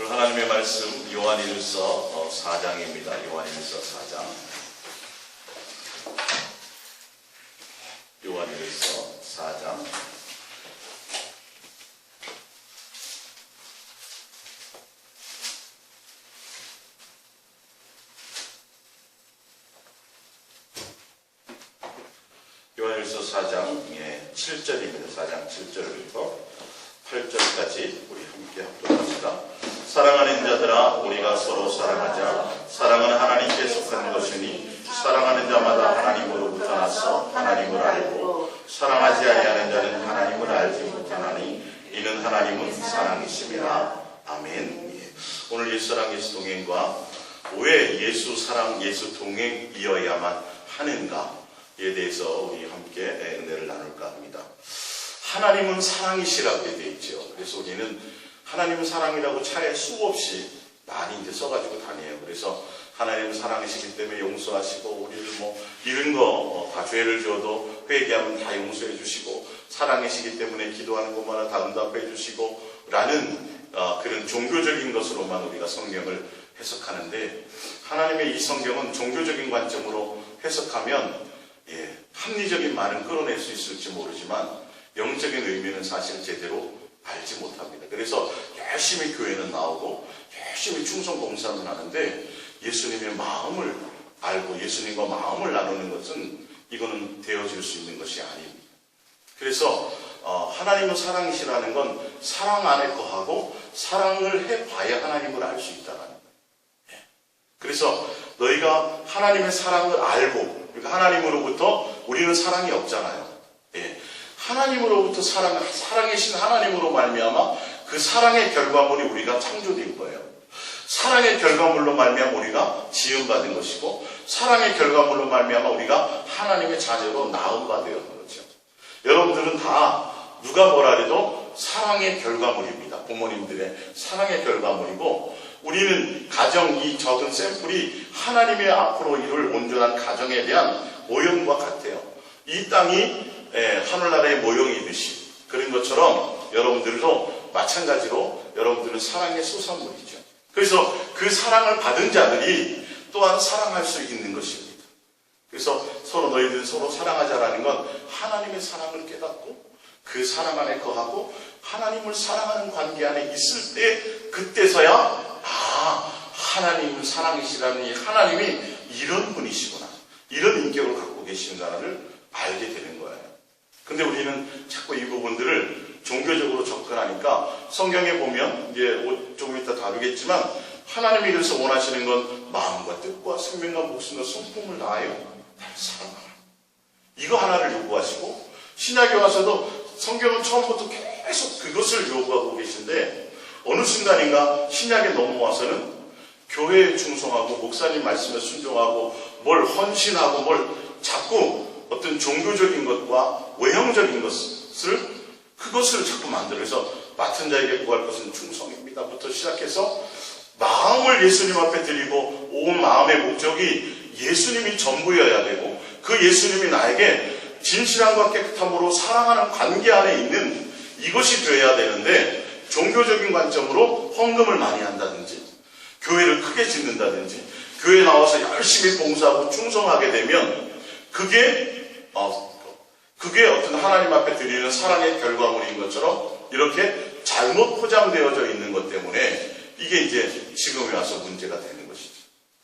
오늘 하나님의 말씀 요한일서 4장입니다. 요한일서 4장. 요한일서 4장. 요한일서 4장 7절입니다. 4장 7절부터 8절까지 우리 함께 합독합시다. 사랑하는 자들아, 우리가 서로 사랑하자. 사랑은 하나님께 속한 것이니 사랑하는 자마다 하나님으로부터 나서 하나님을 알고 사랑하지 아니하는 자는 하나님을 알지 못하나니 이는 하나님은 사랑이심이라. 아멘. 오늘 예수사랑 예수동행과 왜 예수사랑 예수동행이어야만 하는가에 대해서 우리 함께 은혜를 나눌까 합니다. 하나님은 사랑이시라고 되어 있죠. 그래서 우리는 하나님은 사랑이라고 차에 수없이 많이 이제 써가지고 다녀요. 그래서 하나님은 사랑이시기 때문에 용서하시고 우리를 이런 거 다 죄를 지어도 회개하면 다 용서해 주시고 사랑이시기 때문에 기도하는 것마다 다 응답해 주시고 라는 그런 종교적인 것으로만 우리가 성경을 해석하는데, 하나님의 이 성경은 종교적인 관점으로 해석하면 합리적인 말은 끌어낼 수 있을지 모르지만 영적인 의미는 사실 제대로 알지 못합니다. 그래서 열심히 교회는 나오고 열심히 충성 봉사는 하는데 예수님의 마음을 알고 예수님과 마음을 나누는 것은 이거는 되어질 수 있는 것이 아닙니다. 그래서 하나님은 사랑이시라는 건 사랑 안에 거하고 사랑을 해봐야 하나님을 알 수 있다는 거예요. 그래서 너희가 하나님의 사랑을 알고, 그러니까 하나님으로부터 우리는 사랑이 없잖아요. 하나님으로부터 사랑이신 하나님으로 말미암아 그 사랑의 결과물이 우리가 창조된 거예요. 사랑의 결과물로 말미암아 우리가 지음받은 것이고, 사랑의 결과물로 말미암아 우리가 하나님의 자녀로 나음바 되었는 거죠. 여러분들은 다 누가 뭐라 해도 사랑의 결과물입니다. 부모님들의 사랑의 결과물이고, 우리는 가정, 이 적은 샘플이 하나님의 앞으로 이룰 온전한 가정에 대한 모형과 같아요. 이 땅이 하늘나라의 모형이듯이 그런 것처럼 여러분들도 마찬가지로 여러분들은 사랑의 수산물이죠. 그래서 그 사랑을 받은 자들이 또한 사랑할 수 있는 것입니다. 그래서 서로 너희들은 서로 사랑하자라는 건 하나님의 사랑을 깨닫고 그 사랑 안에 거하고 하나님을 사랑하는 관계 안에 있을 때, 그때서야 하나님은 사랑이시라니 하나님이 이런 분이시구나, 이런 인격을 갖고 계신가를 알게 되는 거예요. 근데 우리는 자꾸 이 부분들을 종교적으로 접근하니까, 성경에 보면 이제 조금 이따 다루겠지만 하나님이 그래서 원하시는 건 마음과 뜻과 생명과 목숨과 성품을 다하여 나를 사랑하라, 이거 하나를 요구하시고, 신약에 와서도 성경은 처음부터 계속 그것을 요구하고 계신데, 어느 순간인가 신약에 넘어와서는 교회에 충성하고 목사님 말씀에 순종하고 뭘 헌신하고 뭘 자꾸 어떤 종교적인 것과 외형적인 그것을 자꾸 만들어서 맡은 자에게 구할 것은 충성입니다부터 시작해서 마음을 예수님 앞에 드리고 온 마음의 목적이 예수님이 전부여야 되고, 그 예수님이 나에게 진실함과 깨끗함으로 사랑하는 관계 안에 있는 이것이 되어야 되는데, 종교적인 관점으로 헌금을 많이 한다든지 교회를 크게 짓는다든지 교회에 나와서 열심히 봉사하고 충성하게 되면 그게 어떤 하나님 앞에 드리는 사랑의 결과물인 것처럼 이렇게 잘못 포장되어져 있는 것 때문에 이게 이제 지금에 와서 문제가 되는 것이죠.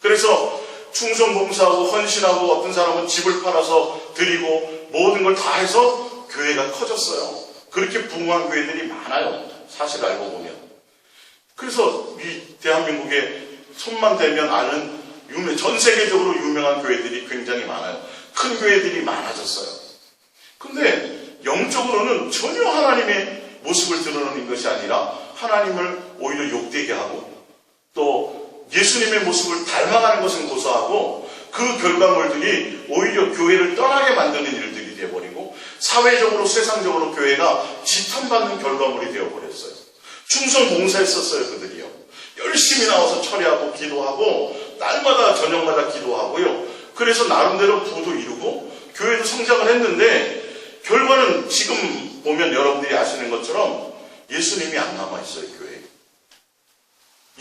그래서 충성 봉사하고 헌신하고 어떤 사람은 집을 팔아서 드리고 모든 걸 다 해서 교회가 커졌어요. 그렇게 부흥한 교회들이 많아요. 사실 알고 보면. 그래서 이 대한민국에 손만 대면 아는 전 세계적으로 유명한 교회들이 굉장히 많아요. 큰 교회들이 많아졌어요. 근데 영적으로는 전혀 하나님의 모습을 드러내는 것이 아니라 하나님을 오히려 욕되게 하고 또 예수님의 모습을 닮아가는 것은 고사하고, 그 결과물들이 오히려 교회를 떠나게 만드는 일들이 되어버리고 사회적으로 세상적으로 교회가 지탄받는 결과물이 되어버렸어요. 충성 봉사했었어요. 그들이요. 열심히 나와서 철회하고 기도하고 날마다 저녁마다 기도하고요. 그래서 나름대로 부도 이루고 교회도 성장을 했는데, 결과는 지금 보면 여러분들이 아시는 것처럼 예수님이 안 남아있어요. 교회에.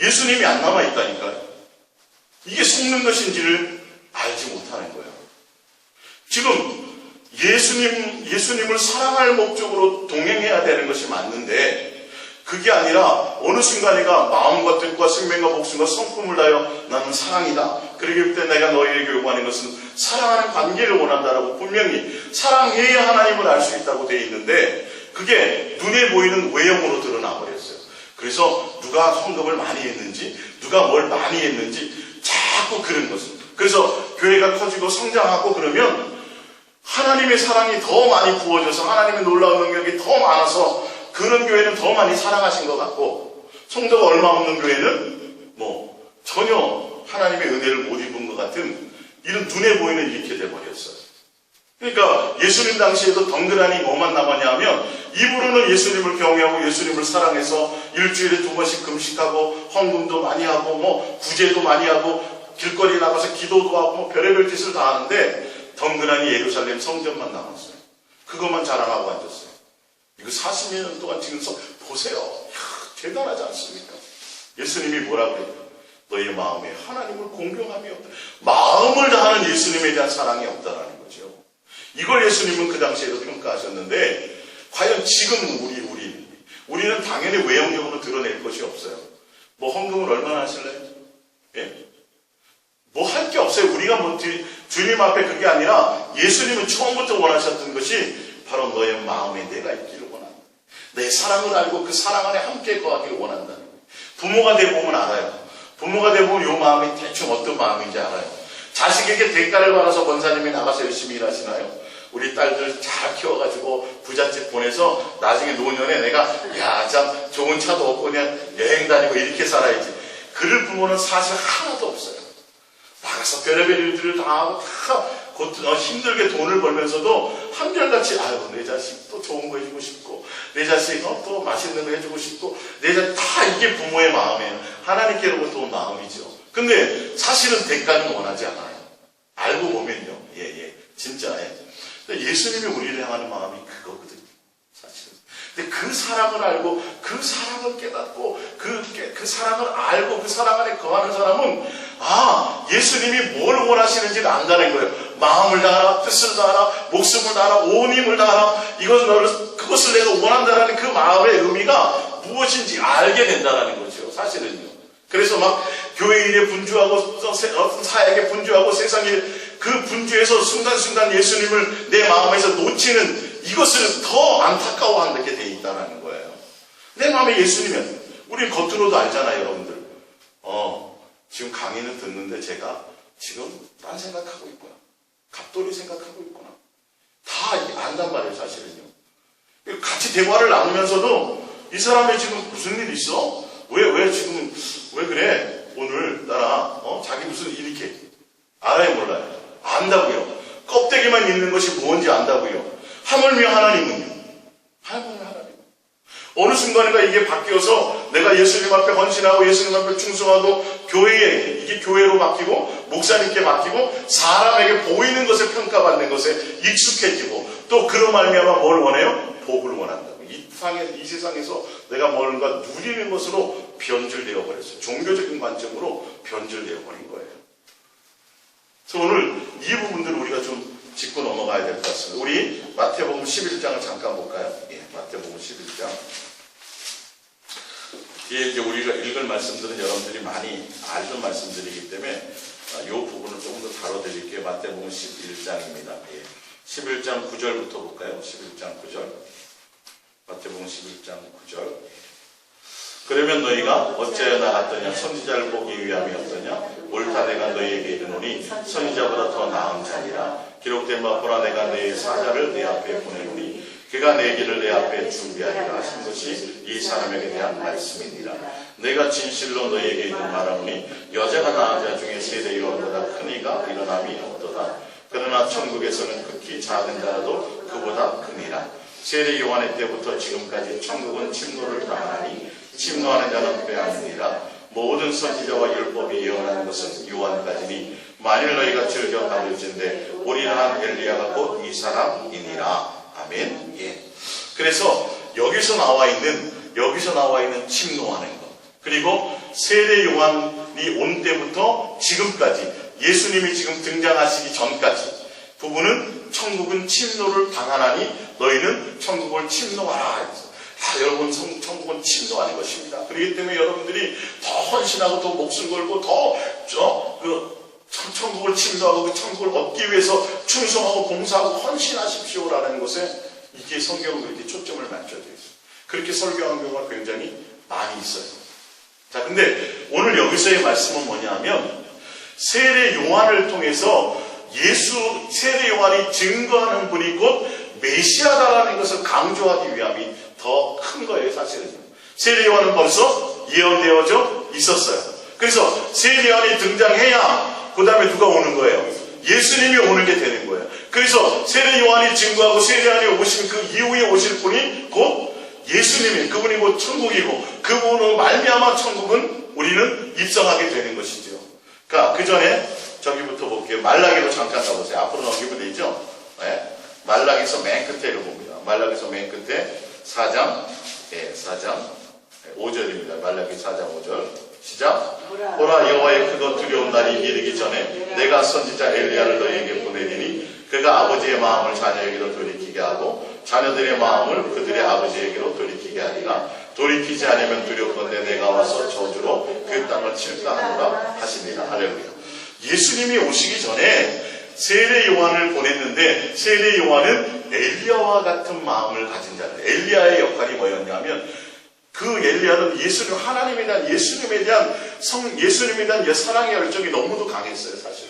예수님이 안 남아있다니까요. 이게 속는 것인지를 알지 못하는 거예요. 지금 예수님을 사랑할 목적으로 동행해야 되는 것이 맞는데, 그게 아니라 어느 순간에가 마음과 뜻과 생명과 목숨과 성품을 다하여 나는 사랑이다. 그러기 때문에 내가 너희에게 요구하는 것은 사랑하는 관계를 원한다라고 분명히 사랑해야 하나님을 알 수 있다고 되어 있는데, 그게 눈에 보이는 외형으로 드러나 버렸어요. 그래서 누가 헌금을 많이 했는지, 누가 뭘 많이 했는지 자꾸 그런 것을. 그래서 교회가 커지고 성장하고 그러면 하나님의 사랑이 더 많이 부어져서 하나님의 놀라운 능력이 더 많아서 그런 교회는 더 많이 사랑하신 것 같고, 성도가 얼마 없는 교회는 전혀 하나님의 은혜를 못 입은 것 같은 이런 눈에 보이는 이렇게 돼버렸어요. 그러니까 예수님 당시에도 덩그러니 뭐만 남았냐면, 입으로는 예수님을 경외하고 예수님을 사랑해서 일주일에 2번씩 금식하고 헌금도 많이 하고 구제도 많이 하고 길거리 나가서 기도도 하고 별의별 짓을 다 하는데, 덩그러니 예루살렘 성전만 남았어요. 그것만 자랑하고 앉았어요. 이거 40년 동안 지금 보세요. 대단하지 않습니까? 예수님이 뭐라 그래요? 너의 마음에 하나님을 공경함이 없다. 마음을 다하는 예수님에 대한 사랑이 없다라는 거죠. 이걸 예수님은 그 당시에도 평가하셨는데, 과연 지금 우리는 당연히 외형적으로 드러낼 것이 없어요. 헌금을 얼마나 하실래요? 예? 할 게 없어요. 우리가 주님 앞에 그게 아니라 예수님은 처음부터 원하셨던 것이 바로 너의 마음에 내가 있기를 원한다. 내 사랑을 알고 그 사랑 안에 함께 거하기를 원한다. 부모가 되보면 알아요. 부모가 되보면 이 마음이 대충 어떤 마음인지 알아요. 자식에게 대가를 받아서 권사님이 나가서 열심히 일하시나요? 우리 딸들 잘 키워가지고 부잣집 보내서 나중에 노년에 내가 참 좋은 차도 없고 그냥 여행 다니고 이렇게 살아야지. 그럴 부모는 사실 하나도 없어요. 나가서 별의별 일들을 다 하고 힘들게 돈을 벌면서도 한결같이 내 자식 또 좋은 거 해주고 싶고, 내 자식 또 맛있는 거 해주고 싶고, 내 자식 다 이게 부모의 마음이에요. 하나님께로부터 온 마음이죠. 근데 사실은 대가는 원하지 않아요. 알고 보면요. 진짜. 예수님이 우리를 향하는 마음이 그거거든요. 사실은. 근데 그 사랑을 알고 그 사랑을 깨닫고 그 사랑을 알고 그 사랑 안에 거하는 사람은 예수님이 뭘 원하시는지를 안다는 거예요. 마음을 다하라, 뜻을 다하라, 목숨을 다하라, 온 힘을 다하라. 그것을 내가 원한다라는 그 마음의 의미가 무엇인지 알게 된다는 거죠. 사실은요. 그래서 교회 일에 분주하고 어떤 사역에 분주하고 세상에 그 분주에서 순간순간 예수님을 내 마음에서 놓치는 이것을 더 안타까워하게 돼 있다는 거예요. 내 마음에 예수님은 우리 겉으로도 알잖아요, 여러분들. 지금 강의는 듣는데 제가 지금 딴 생각하고 있구나. 갑돌이 생각하고 있구나. 다 안단 말이에요, 사실은요. 같이 대화를 나누면서도 이 사람이 지금 무슨 일 있어? 왜 그래? 오늘 나랑 자기 무슨 일 이렇게 알아요, 몰라요? 안다고요. 껍데기만 있는 것이 뭔지 안다고요. 하물며 하나님은요. 하물며 하나님. 어느 순간인가 이게 바뀌어서 내가 예수님 앞에 헌신하고 예수님 앞에 충성하고 이게 교회로 바뀌고 목사님께 바뀌고 사람에게 보이는 것을 평가받는 것에 익숙해지고, 또 그로 말미암아 뭘 원해요? 복을 원한다고. 이 세상에서 내가 뭔가 누리는 것으로 변질되어 버렸어요. 종교적인 관점으로 변질되어 버린 거예요. 그래서 오늘 이 부분들을 우리가 좀 짚고 넘어가야 될 것 같습니다. 우리 마태복음 11장을 잠깐 볼까요? 마태복음 11장. 뒤에 이제 우리가 읽을 말씀들은 여러분들이 많이 알던 말씀들이기 때문에 이 부분을 조금 더 다뤄드릴게요. 마태복음 11장입니다. 11장 9절부터 볼까요? 11장 9절. 마태복음 11장 9절. 그러면 너희가 어찌하여 나갔더냐? 선지자를 보기 위함이었더냐? 옳다 내가 너희에게 이르노니 선지자보다 더 나은 자니라. 기록된 바 보라 내가 너희 사자를 내 앞에 보내노니 그가 내 길을 내 앞에 준비하리라 하신 것이 이 사람에게 대한 말씀이니라. 내가 진실로 너희에게 말하노니 여자가 낳은 자 중에 세대 요한보다 큰 이가 일어남이 없도다. 그러나 천국에서는 극히 작은 자라도 그보다 크니라. 세례 요한의 때부터 지금까지 천국은 침노를 당하니 침노하는 자는 빼앗느니라. 모든 선지자와 율법이 예언하는 것은 요한까지니 만일 너희가 즐겨 가볼진대 오리라 엘리야가 곧 이 사람이니라. 아멘. 그래서 여기서 나와 있는 침노하는 것, 그리고 세례 요한이 온 때부터 지금까지 예수님이 지금 등장하시기 전까지 부부는 천국은 침노를 당하나니 너희는 천국을 침노하라. 여러분, 천국은 침노하는 것입니다. 그렇기 때문에 여러분들이 더 헌신하고 더 목숨 걸고 더 천국을 침노하고 그 천국을 얻기 위해서 충성하고 봉사하고 헌신하십시오라는 것에 이게 성경은 그렇게 초점을 맞춰져 있어요. 그렇게 설교한 경우가 굉장히 많이 있어요. 자, 근데 오늘 여기서의 말씀은 뭐냐면 세례 요한을 통해서 세례 요한이 증거하는 분이 곧 메시아다라는 것을 강조하기 위함이 더 큰 거예요, 사실은. 세례 요한은 벌써 예언되어져 있었어요. 그래서 세례 요한이 등장해야 그 다음에 누가 오는 거예요? 예수님이 오는 게 되는 거예요. 그래서 세례 요한이 증거하고 세례 요한이 오신 그 이후에 오실 분이 곧 예수님이, 그분이 곧 천국이고 그분으로 말미암아 천국은 우리는 입성하게 되는 것이죠. 그러니까 그 전에 저기부터 볼게요. 말라기로 잠깐 가보세요. 앞으로 넘기면 되죠. 네. 말라기서 맨 끝에를 봅니다. 말라기서 맨 끝에 4장 5절입니다. 말라기 4장 5절 시작. 보라, 여호와의 크고 두려운 날이 이르기 전에 내가 선지자 엘리야를 너희에게 보내리니 그가 아버지의 마음을 자녀에게로 돌이키게 하고 자녀들의 마음을 그들의 아버지에게로 돌이키게 하리라. 돌이키지 않으면 두렵건대 내가 와서 저주로 그 땅을 칠까 하노라 하시니라. 할렐루야. 예수님이 오시기 전에 세례 요한을 보냈는데 세례 요한은 엘리야와 같은 마음을 가진 자들. 엘리야의 역할이 뭐였냐면 그 엘리야는 예수님, 하나님에 대한 예수님에 대한 사랑의 열정이 너무도 강했어요, 사실.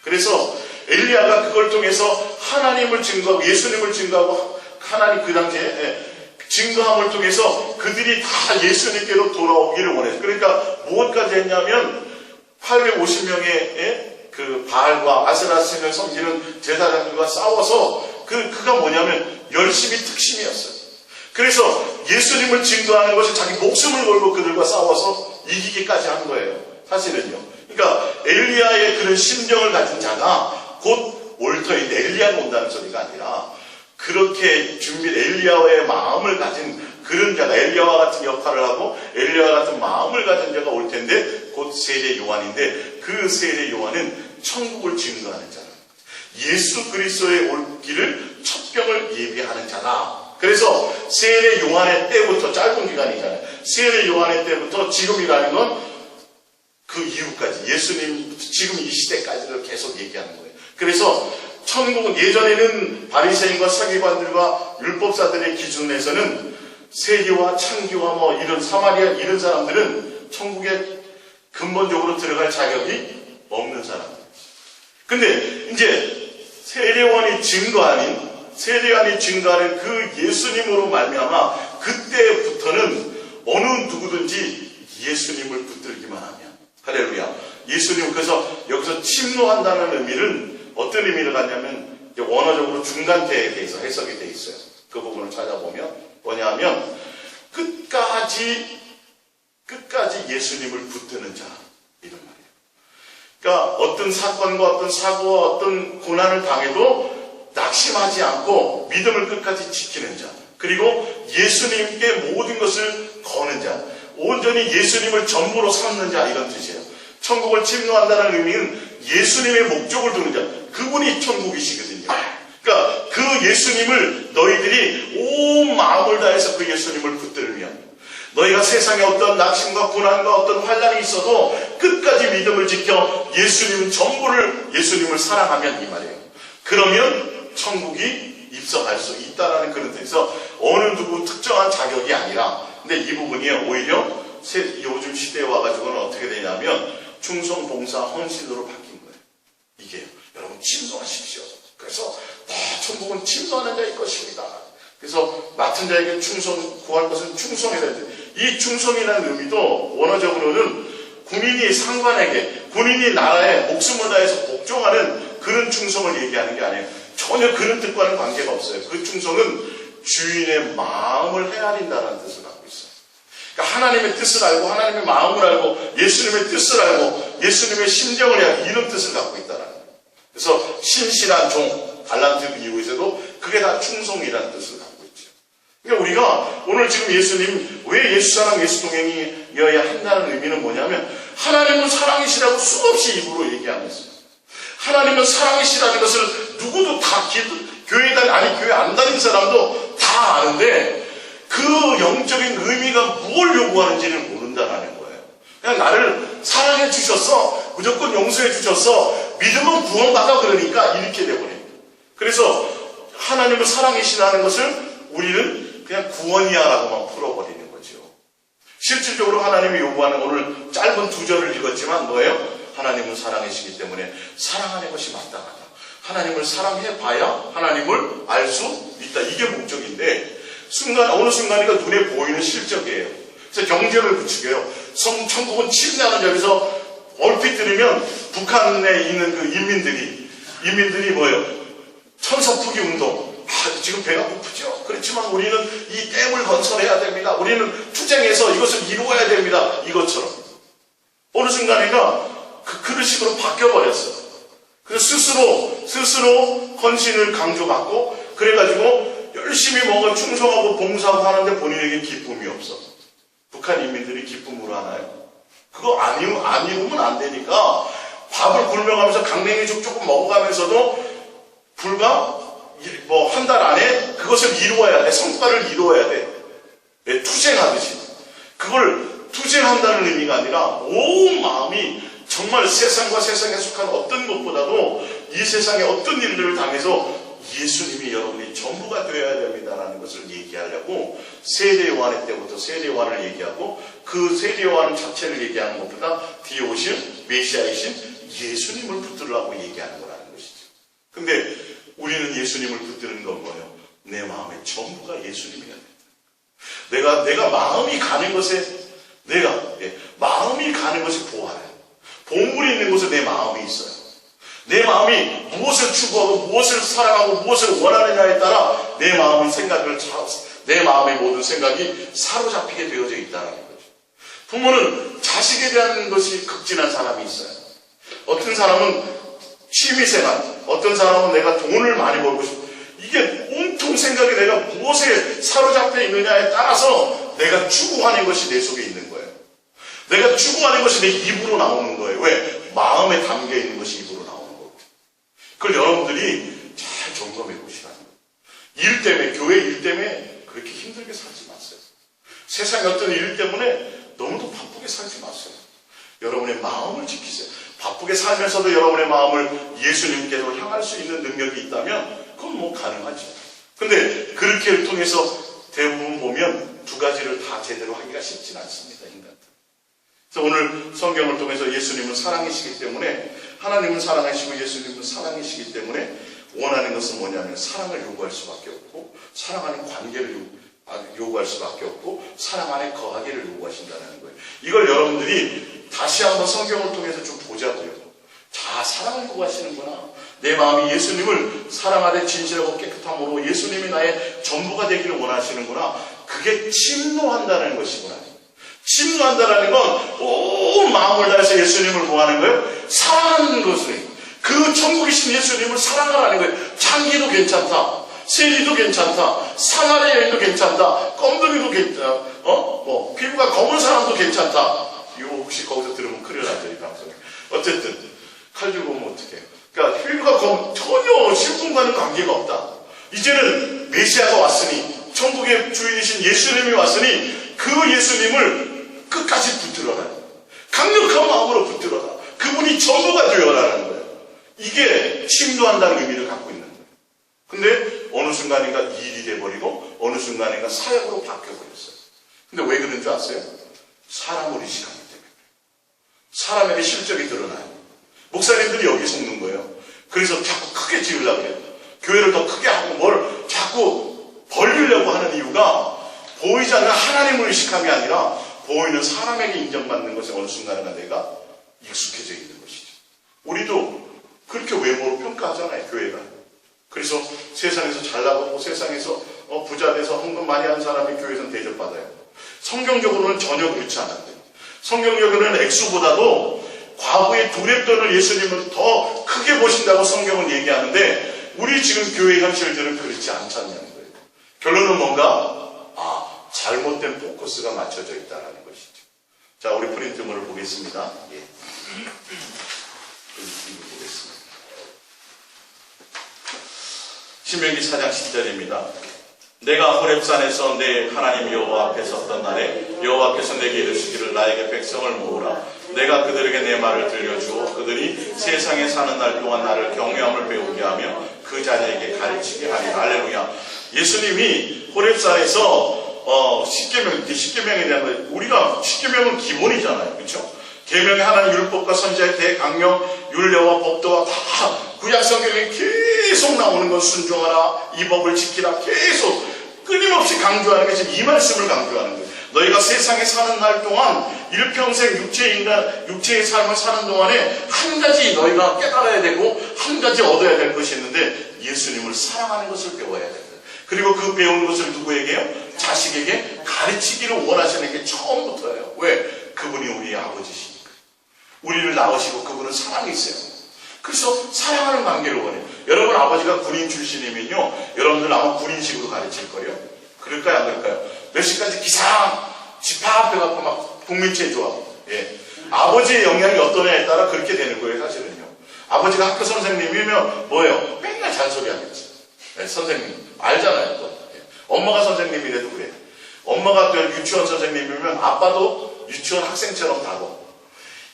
그래서 엘리야가 그걸 통해서 하나님을 증거하고 예수님을 증거하고 하나님 그 당시에 증거함을 통해서 그들이 다 예수님께로 돌아오기를 원했어요. 그러니까 무엇까지 했냐면 850명의 그 바알과 아세라신을 섬기는 제사장들과 싸워서 그가 뭐냐면 열심히 특심이었어요. 그래서 예수님을 증거하는 것이 자기 목숨을 걸고 그들과 싸워서 이기기까지 한 거예요. 사실은요. 그러니까 엘리야의 그런 심정을 가진 자가 곧 올터인 엘리야가 온다는 소리가 아니라 그렇게 엘리야의 마음을 가진 그런 자가 엘리야와 같은 역할을 하고 엘리야와 같은 마음을 가진 자가 올 텐데 곧 세례 요한인데 그 세례 요한은 천국을 증거하는 자다. 예수 그리스도의 올 길을 첫 병을 예비하는 자다. 그래서 세례 요한의 때부터 짧은 기간이잖아요. 세례 요한의 때부터 지금이라는 건 그 이후까지 예수님 지금 이 시대까지를 계속 얘기하는 거예요. 그래서 천국은 예전에는 바리새인과 서기관들과 율법사들의 기준에서는 세리와 창기와 뭐 이런 사마리아 이런 사람들은 천국에 근본적으로 들어갈 자격이 없는 사람들. 근데 이제 세례요한이 증거하는 그 예수님으로 말미암아 그때부터는 어느 누구든지 예수님을 붙들기만 하면 할렐루야. 예수님 그래서 여기서 침노한다는 의미는 어떤 의미를 갖냐면 원어적으로 중간태에 대해서 해석이 돼 있어요. 그 부분을 찾아보면 뭐냐면 끝까지 예수님을 붙드는 자 이런 말이에요. 그러니까 어떤 사건과 어떤 사고와 어떤 고난을 당해도 낙심하지 않고 믿음을 끝까지 지키는 자, 그리고 예수님께 모든 것을 거는 자, 온전히 예수님을 전부로 삼는 자 이런 뜻이에요. 천국을 침노한다는 의미는 예수님의 목적을 두는 자, 그분이 천국이시거든요. 그러니까 그 예수님을 너희들이 온 마음을 다해서 그 예수님을 붙들면 너희가 세상에 어떤 낙심과 고난과 어떤 환난이 있어도 끝까지 믿음을 지켜 예수님을 사랑하면 이 말이에요. 그러면 천국이 입성할 수 있다는 그런 뜻에서 어느 누구 특정한 자격이 아니라 근데 이 부분이 오히려 요즘 시대에 와가지고는 어떻게 되냐면 충성, 봉사, 헌신으로 바뀐 거예요. 이게 여러분 침노하십시오. 그래서 천국은 침노하는 자일 것입니다. 그래서 맡은 자에게 구할 것은 충성해야 되는데 이 충성이라는 의미도 원어적으로는 군인이 상관에게 군인이 나라에 목숨을 다해서 복종하는 그런 충성을 얘기하는 게 아니에요. 전혀 그런 뜻과는 관계가 없어요. 그 충성은 주인의 마음을 헤아린다는 뜻을 갖고 있어요. 그러니까 하나님의 뜻을 알고 하나님의 마음을 알고 예수님의 뜻을 알고 예수님의 심정을 헤아리는 이런 뜻을 갖고 있다는 거예요. 그래서 신실한 종, 갈라디아 이후에서도 그게 다 충성이라는 뜻을 갖고 있죠. 그러니까 우리가 오늘 지금 예수님 왜 예수 사랑, 예수 동행이어야 한다는 의미는 뭐냐면 하나님은 사랑이시라고 수없이 입으로 얘기하면서 하나님은 사랑이시라는 것을 누구도 다 교회 안 다닌 사람도 다 아는데 그 영적인 의미가 뭘 요구하는지를 모른다는 거예요. 그냥 나를 사랑해 주셨어, 무조건 용서해 주셨어, 믿으면 구원받아, 그러니까 이렇게 돼버립니다. 그래서 하나님은 사랑이시라는 것을 우리는 그냥 구원이야라고만 풀어버리는 거죠. 실질적으로 하나님이 요구하는, 오늘 짧은 2절을 읽었지만 뭐예요? 하나님은 사랑이시기 때문에 사랑하는 것이 마땅하다. 하나님을 사랑해봐야 하나님을 알 수 있다. 이게 목적인데 어느 순간이가 눈에 보이는 실적이에요. 그래서 경쟁을 부추겨요. 천국은 침략하는 점에서 얼핏 들으면 북한에 있는 그 인민들이 뭐예요? 천서푸기 운동. 지금 배가 고프죠. 그렇지만 우리는 이 댐을 건설해야 됩니다. 우리는 투쟁해서 이것을 이루어야 됩니다. 이것처럼 어느 순간에가 그런 식으로 바뀌어버렸어요. 그래서 스스로 헌신을 강조받고 그래가지고 열심히 뭔가 충성하고 봉사하고 하는데 본인에게 기쁨이 없어. 북한 인민들이 기쁨으로 하나요? 그거 안 이루면 안 되니까 밥을 굶어가면서 강냉이죽 조금 먹어가면서도 불과 한 달 안에 그것을 이루어야 돼. 성과를 이루어야 돼. 왜? 투쟁하듯이. 그걸 투쟁한다는 의미가 아니라 온 마음이 정말 세상과 세상에 속한 어떤 것보다도 이 세상의 어떤 일들을 당해서 예수님이 여러분이 전부가 되어야 됩니다라는 것을 얘기하려고 세례 요한의 때부터 세례 요한을 얘기하고 그 세례 요한 자체를 얘기하는 것보다 뒤에 오실 메시아이신 예수님을 붙들으라고 얘기하는 거라는 것이죠. 근데 우리는 예수님을 붙드는 건 뭐예요? 내 마음의 전부가 예수님이어야 된다. 내가 마음이 가는 것에 마음이 가는 것이 보아요. 본물이 있는 곳에 내 마음이 있어요. 내 마음이 무엇을 추구하고 무엇을 사랑하고 무엇을 원하느냐에 따라 내 마음의 모든 생각이 사로잡히게 되어져 있다는 거죠. 부모는 자식에 대한 것이 극진한 사람이 있어요. 어떤 사람은 취미생활, 어떤 사람은 내가 돈을 많이 벌고 싶어. 이게 온통 생각이 내가 무엇에 사로잡혀 있느냐에 따라서 내가 추구하는 것이 내 속에 있는 거예요. 내가 추구하는 것이 내 입으로 나오는 거예요. 왜? 마음에 담겨 있는 것이 입으로 나오는 거거든요. 그걸 여러분들이 잘 점검해 보시라는 거예요. 일 때문에, 교회 일 때문에 그렇게 힘들게 살지 마세요. 세상의 어떤 일 때문에 너무도 바쁘게 살지 마세요. 여러분의 마음을 지키세요. 바쁘게 살면서도 여러분의 마음을 예수님께로 향할 수 있는 능력이 있다면 그건 뭐 가능하죠. 근데 그렇게 통해서 대부분 보면 두 가지를 다 제대로 하기가 쉽진 않습니다. 인간들. 그래서 오늘 성경을 통해서 예수님은 사랑이시기 때문에, 하나님은 사랑이시고 예수님은 사랑이시기 때문에 원하는 것은 뭐냐면 사랑을 요구할 수밖에 없고, 사랑하는 관계를 요구할 수밖에 없고, 사랑 안에 거하기를 요구하신다는 거예요. 이걸 여러분들이 다시 한번 성경을 통해서 좀 보자고요. 자, 사랑을 요구하시는구나. 내 마음이 예수님을 사랑하되 진실하고 깨끗함으로 예수님이 나의 전부가 되기를 원하시는구나. 그게 침노한다는 것이구나. 침노한다는 건 온 마음을 다해서 예수님을 구하는 거예요. 사랑하는 것을, 그 천국이신 예수님을 사랑하라는 거예요. 장기도 괜찮다, 세리도 괜찮다, 사마리아 여인도 괜찮다, 껌둥이도 괜찮다, 피부가 검은 사람도 괜찮다. 이거 혹시 거기서 들으면 큰일 나죠, 이 방송에. 어쨌든 칼 들고 오면 어떡해요. 그러니까 피부가 전혀 신분과는 관계가 없다. 이제는 메시아가 왔으니, 천국의 주인이신 예수님이 왔으니 그 예수님을 끝까지 붙들어라. 강력한 마음으로 붙들어라. 그분이 전부가 되어라는 거예요. 이게 침노한다는 의미를 갖고 있는 거예요. 근데 어느 순간인가 일이 돼버리고 어느 순간인가 사역으로 바뀌어버렸어요. 근데 왜 그런 줄 아세요? 사람을 의식하기 때문에. 사람에게 실적이 드러나요. 목사님들이 여기 속는 거예요. 그래서 자꾸 크게 지으려고 해요. 교회를 더 크게 하고 뭘 자꾸 벌리려고 하는 이유가 보이지 않는 하나님을 의식함이 아니라 보이는 사람에게 인정받는 것에 어느 순간인가 내가 익숙해져 있는 것이죠. 우리도 그렇게 외모로 평가하잖아요, 교회가. 그래서 세상에서 잘 나가고 세상에서 부자 돼서 헌금 많이 하는 사람이 교회에서는 대접받아요. 성경적으로는 전혀 그렇지 않은데, 성경적으로는 액수보다도 과거의 두렵던을 예수님은 더 크게 보신다고 성경은 얘기하는데, 우리 지금 교회 현실들은 그렇지 않잖냐는 거예요. 결론은 뭔가? 잘못된 포커스가 맞춰져 있다는 것이죠. 자, 우리 프린트물을 보겠습니다. 예. 이거 보겠습니다. 신명기 4장 10절입니다. 내가 호렙산에서 내 하나님 여호와 앞에 섰던 날에 여호와께서 내게 이르시기를 나에게 백성을 모으라. 내가 그들에게 내 말을 들려주어 그들이 세상에 사는 날 동안 나를 경외함을 배우게 하며 그 자녀에게 가르치게 하리라. 할렐루야. 예수님이 호렙산에서 십계명에 대한 거, 우리가 십계명은 기본이잖아요. 그렇죠? 계명의 하나님 율법과 선지자의 대강령 율례와 법도와 다 구약 성경에 계속 나오는 건 순종하라, 이 법을 지키라, 계속 끊임없이 강조하는 게 지금 이 말씀을 강조하는 거예요. 너희가 세상에 사는 날 동안 일평생 육체의 삶을 사는 동안에 한 가지 너희가 깨달아야 되고 한 가지 얻어야 될 것이 있는데 예수님을 사랑하는 것을 배워야 된다. 그리고 그 배운 것을 누구에게요? 자식에게 가르치기를 원하시는 게 처음부터예요. 왜? 그분이 우리의 아버지시니까. 우리를 낳으시고 그분은 사랑이 있어요. 그래서 사랑하는 관계를 원해요. 여러분 아버지가 군인 출신이면요, 여러분들 아마 군인식으로 가르칠 거예요. 그럴까요? 안 그럴까요? 몇 시까지 기상 집합해갖고 막 국민체조 조합. 예. 아버지의 영향이 어떠냐에 따라 그렇게 되는 거예요. 사실은요. 아버지가 학교 선생님이면 뭐예요? 맨날 잔소리하겠지. 네, 선생님 알잖아요. 또. 예. 엄마가 선생님이라도 그래요. 엄마가 유치원 선생님이면 아빠도 유치원 학생처럼 다고.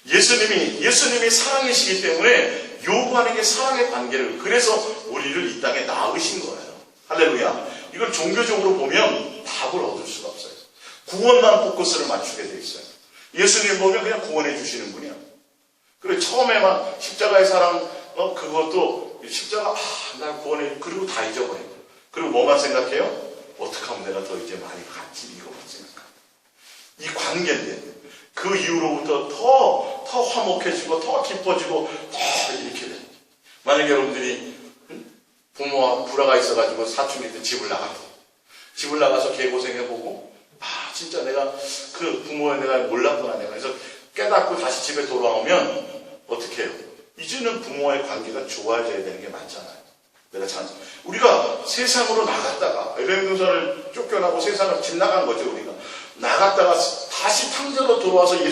예수님이 사랑이시기 때문에 요구하는 게 사랑의 관계를, 그래서 우리를 이 땅에 낳으신 거예요. 할렐루야. 이걸 종교적으로 보면 답을 얻을 수가 없어요. 구원만 포커스를 맞추게 돼 있어요. 예수님 보면 그냥 구원해 주시는 분이야. 그리고 처음에만 십자가의 사랑, 그것도 십자가, 날 구원해, 그리고 다 잊어버리고. 그리고 뭐만 생각해요? 어떻게 하면 내가 더 이제 많이 갔지? 이거만 생각하고. 이 관계인데. 그 이후로부터 더 화목해지고, 더 기뻐지고, 더 이렇게 돼. 만약에 여러분들이 부모와 불화가 있어가지고 사춘기때 집을 나가서 개고생해보고, 진짜 내가 그 부모에 내가 몰랐구나, 내가. 그래서 깨닫고 다시 집에 돌아오면, 어떻게 해요? 이제는 부모와의 관계가 좋아져야 되는 게 맞잖아요. 우리가 세상으로 나갔다가, 에베소서를 쫓겨나고 세상을 집 나간 거죠, 우리가. 나갔다가 다시 탕자로 돌아와서 우리가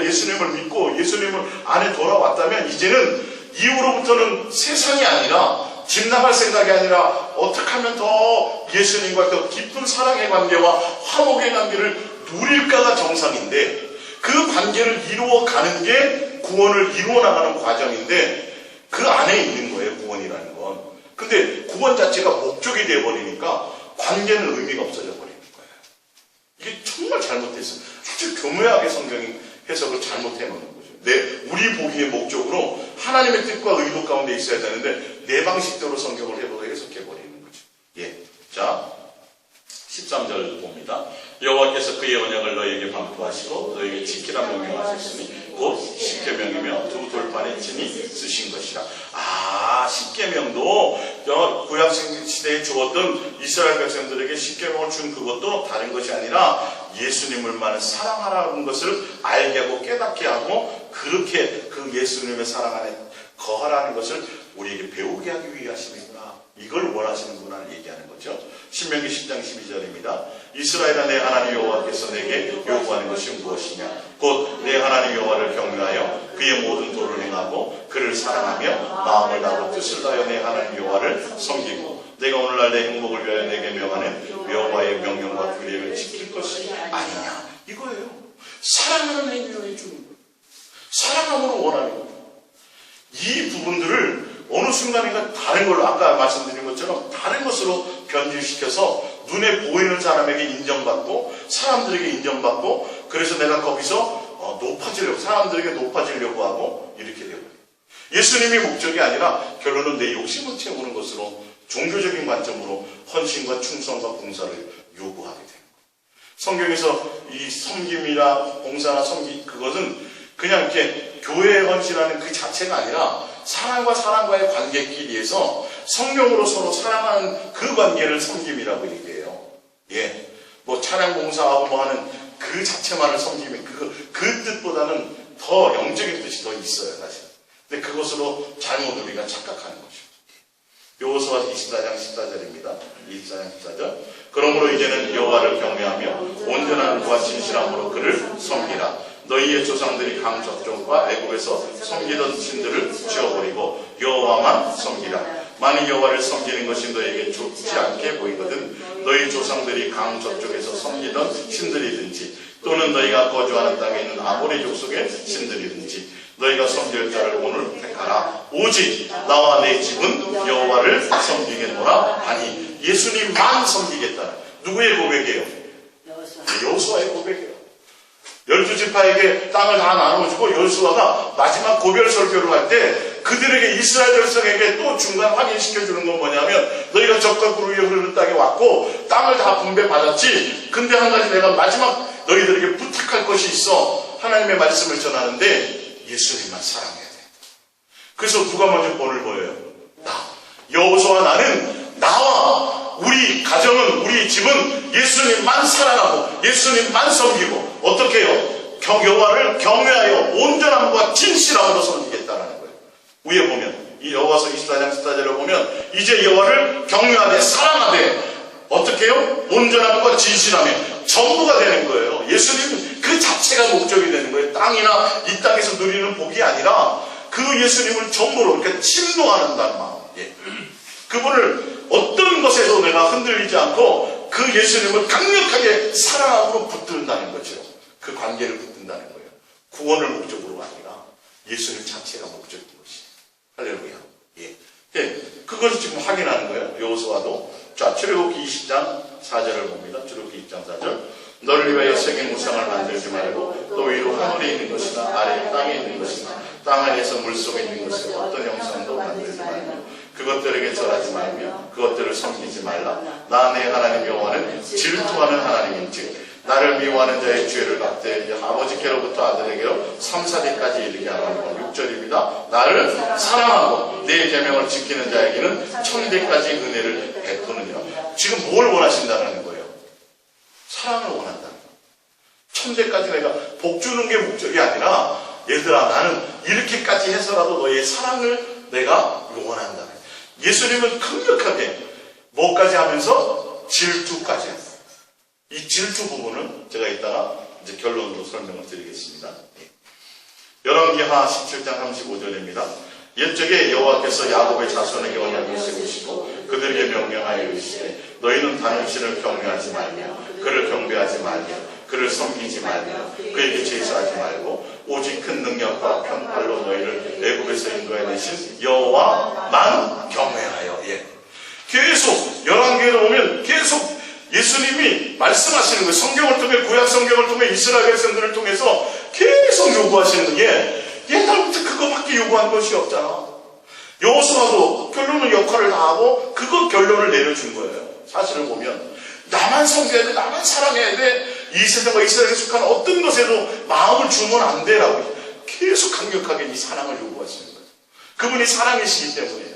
예수님을 믿고 예수님을 안에 돌아왔다면, 이제는 이후로부터는 세상이 아니라, 집 나갈 생각이 아니라, 어떻게 하면 더 예수님과 더 깊은 사랑의 관계와 화목의 관계를 누릴까가 정상인데, 그 관계를 이루어가는 게 구원을 이루어 나가는 과정인데, 그 안에 있는 거예요, 구원이라는 건. 근데 구원 자체가 목적이 되어버리니까 관계는 의미가 없어져 버리는 거예요. 이게 정말 잘못됐어요. 아주 교묘하게 성경이 해석을 잘못해놓는 거죠. 우리 보기의 목적으로 하나님의 뜻과 의도 가운데 있어야 되는데 내 방식대로 성경을 해석해버리는 거죠. 예. 자, 13절 봅니다. 여호와께서 그의 언약을 너희에게 방부하시고 너희에게 지키라 명령하셨으니 곧 십계명이며 두 돌판에 친히 쓰신 것이라. 십계명도 구약 시대에 주었던 이스라엘 백성들에게 십계명을 준 그것도 다른 것이 아니라 예수님을만 사랑하라는 것을 알게 하고 깨닫게 하고, 그렇게 그 예수님의 사랑 안에 거하라는 것을 우리에게 배우게 하기 위하심이구나, 이걸 원하시는구나 얘기하는 거죠. 신명기 10장 12절입니다. 이스라엘아, 내 하나님 여호와께서 내게 요구하는 것이 무엇이냐? 곧 내 하나님 여호와를 경외하여 그의 모든 도를 행하고 그를 사랑하며 마음을 다하고 뜻을 다하여 내 하나님 여호와를 섬기고 내가 오늘날 내 행복을 위하여 내게 명하는 여호와의 명령과 규례를 지킬 것이 아니냐, 이거예요. 사랑하는 행위로 해주는 거예요. 사랑함으로 원하는 거예요. 이 부분들을 어느 순간인가 다른 걸로, 아까 말씀드린 것처럼 다른 것으로 변질시켜서 눈에 보이는 사람에게 인정받고 사람들에게 인정받고, 그래서 내가 거기서 사람들에게 높아지려고 하고 이렇게 되고, 예수님이 목적이 아니라 결론은 내 욕심을 채우는 것으로 종교적인 관점으로 헌신과 충성과 봉사를 요구하게 됩니다. 성경에서 이 섬김이나 봉사나 그것은 그냥 이렇게 교회에 헌신하는 그 자체가 아니라 사람과 사람과의 관계끼리에서 성령으로 서로 사랑하는 그 관계를 섬김이라고 얘기해요. 예. 찬양 봉사하고 하는 그 자체만을 섬김이, 그 뜻보다는 더 영적인 뜻이 더 있어요, 사실. 근데 그것으로 잘못 우리가 착각하는 거죠. 여호수아 24장 14절입니다. 24장 14절. 그러므로 이제는 여호와를 경외하며 온전한 마음과 진실함으로 그를 섬기라. 너희의 조상들이 강적종과 애굽에서 섬기던 신들을 지어버리고 여호와만 섬기라. 만일 여호와를 섬기는 것이 너희에게 좋지 않게 보이거든 너희 조상들이 강저쪽에서 섬기던 신들이든지 또는 너희가 거주하는 땅에 있는 아모리 족속의 신들이든지 너희가 섬길 자를 오늘 택하라. 오직 나와 내 집은 여호와를 섬기겠노라 하니 예수님만 섬기겠다. 누구의 고백이에요? 여호수아의 고백이에요. 12지파에게 땅을 다 나눠주고 여호수아가 마지막 고별 설교를 할 때 그들에게 이스라엘 백성에게 또 중간 확인시켜주는 건 뭐냐면 너희가 적과 꿀 위에 흐르는 땅에 왔고 땅을 다 분배받았지. 근데 한 가지 내가 마지막 너희들에게 부탁할 것이 있어. 하나님의 말씀을 전하는데 예수님만 사랑해야 돼. 그래서 누가 먼저 본을 보여요? 나. 여호수아 나는 나와 우리 가정은 우리 집은 예수님만 사랑하고 예수님만 섬기고 어떻게 해요? 여호와를 경외하여 온전함과 진실함으로 섬기겠다라는 거예요. 위에 보면 이 여호와서 24장 14절을 보면 이제 여호와를 경외하되 사랑하되 어떻게 해요? 온전함과 진실함에 전부가 되는 거예요. 예수님 그 자체가 목적이 되는 거예요. 땅이나 이 땅에서 누리는 복이 아니라 그 예수님을 전부로 그러니까 침노하는다는 마음. 예. 그분을 어떤 것에도 내가 흔들리지 않고 그 예수님을 강력하게 사랑함으로 붙든다는 거죠. 그 관계를 붙든다는 거예요. 구원을 목적으로가 아니라 예수님 자체가 목적인 것이. 할렐루야. 예. 예. 그걸 지금 확인하는 거예요. 여호수아도. 자, 출애굽기 20장 4절을 봅니다. 출애굽기 20장 4절. 너를 위하여 세계 무상을 만들지 말고 또 위로 하늘에 있는 것이나 아래 땅에 있는 것이나 땅 안에서 물속에 있는 것을 어떤 형상도 만들지 말고 그것들에게 절하지 말며 그것들을 섬기지 말라. 나 내 하나님 여호와는 질투하는 하나님인즉 나를 미워하는 자의 죄를 갚되 아버지께로부터 아들에게로 3, 4대까지 이르게 하라고. 6절입니다. 나를 사랑하고 내 계명을 지키는 자에게는 1000대까지 은혜를 베푸느니라. 지금 뭘 원하신다는 거예요? 사랑을 원한다. 1000대까지 내가 복 주는 게 목적이 아니라 얘들아 나는 이렇게까지 해서라도 너의 사랑을 내가 원한다. 예수님은 강력하게 뭐까지 하면서 질투까지 합니다. 이 질투 부분은 제가 이따가 이제 결론으로 설명을 드리겠습니다. 열왕기하 17장 35절입니다. 옛적에 여호와께서 야곱의 자손에게 언약을 세우시고 그들에게 명령하여 이르시되 너희는 다른 신을 경외하지 말며 그를 경배하지 말며 그를 섬기지 말며 그에게 제사하지 말고 오직 큰 능력과 편팔로 너희를 애굽에서 인도해내신 여호와만 경외하여. 예. 계속 열왕기에 보면 계속 예수님이 말씀하시는 거예요. 성경을 통해 구약 성경을 통해 이스라엘 백성들을 통해서 계속 요구하시는 게 옛날부터 그거밖에 요구한 것이 없잖아. 여호수아도 결론은 역할을 다 하고 그거 결론을 내려준 거예요. 사실을 보면 나만 섬겨야 돼, 나만 사랑해야 돼, 이 세상과 이스라엘에 속한 어떤 것에도 마음을 주면 안 돼라고 계속 강력하게 이 사랑을 요구하시는 거예요. 그분이 사랑이시기 때문이에요.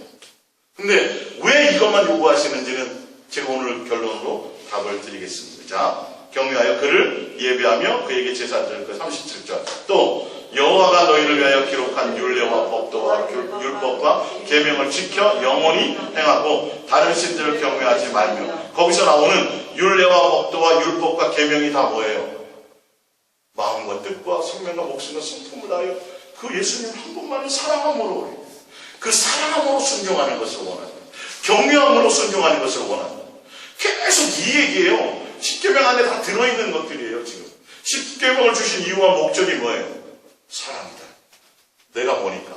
근데 왜 이것만 요구하시는지는 제가 오늘 결론으로 답을 드리겠습니다. 자, 경외하여 그를 예배하며 그에게 제사 드릴 것 37절. 또 여호와가 너희를 위하여 기록한 율례와 법도와 율법과 계명을 지켜 영원히 행하고 다른 신들을 경외하지 말며. 거기서 나오는 율례와 법도와 율법과 계명이 다 뭐예요? 마음과 뜻과 생명과 목숨과 성품을 다하여 그 예수님 한 분만을 사랑함으로 그 사랑함으로 순종하는 것을 원합니다. 경외함으로 순종하는 것을 원합니다. 계속 이 얘기예요. 십계명 안에 다 들어있는 것들이에요. 지금 십계명을 주신 이유와 목적이 뭐예요? 사랑이다. 내가 보니까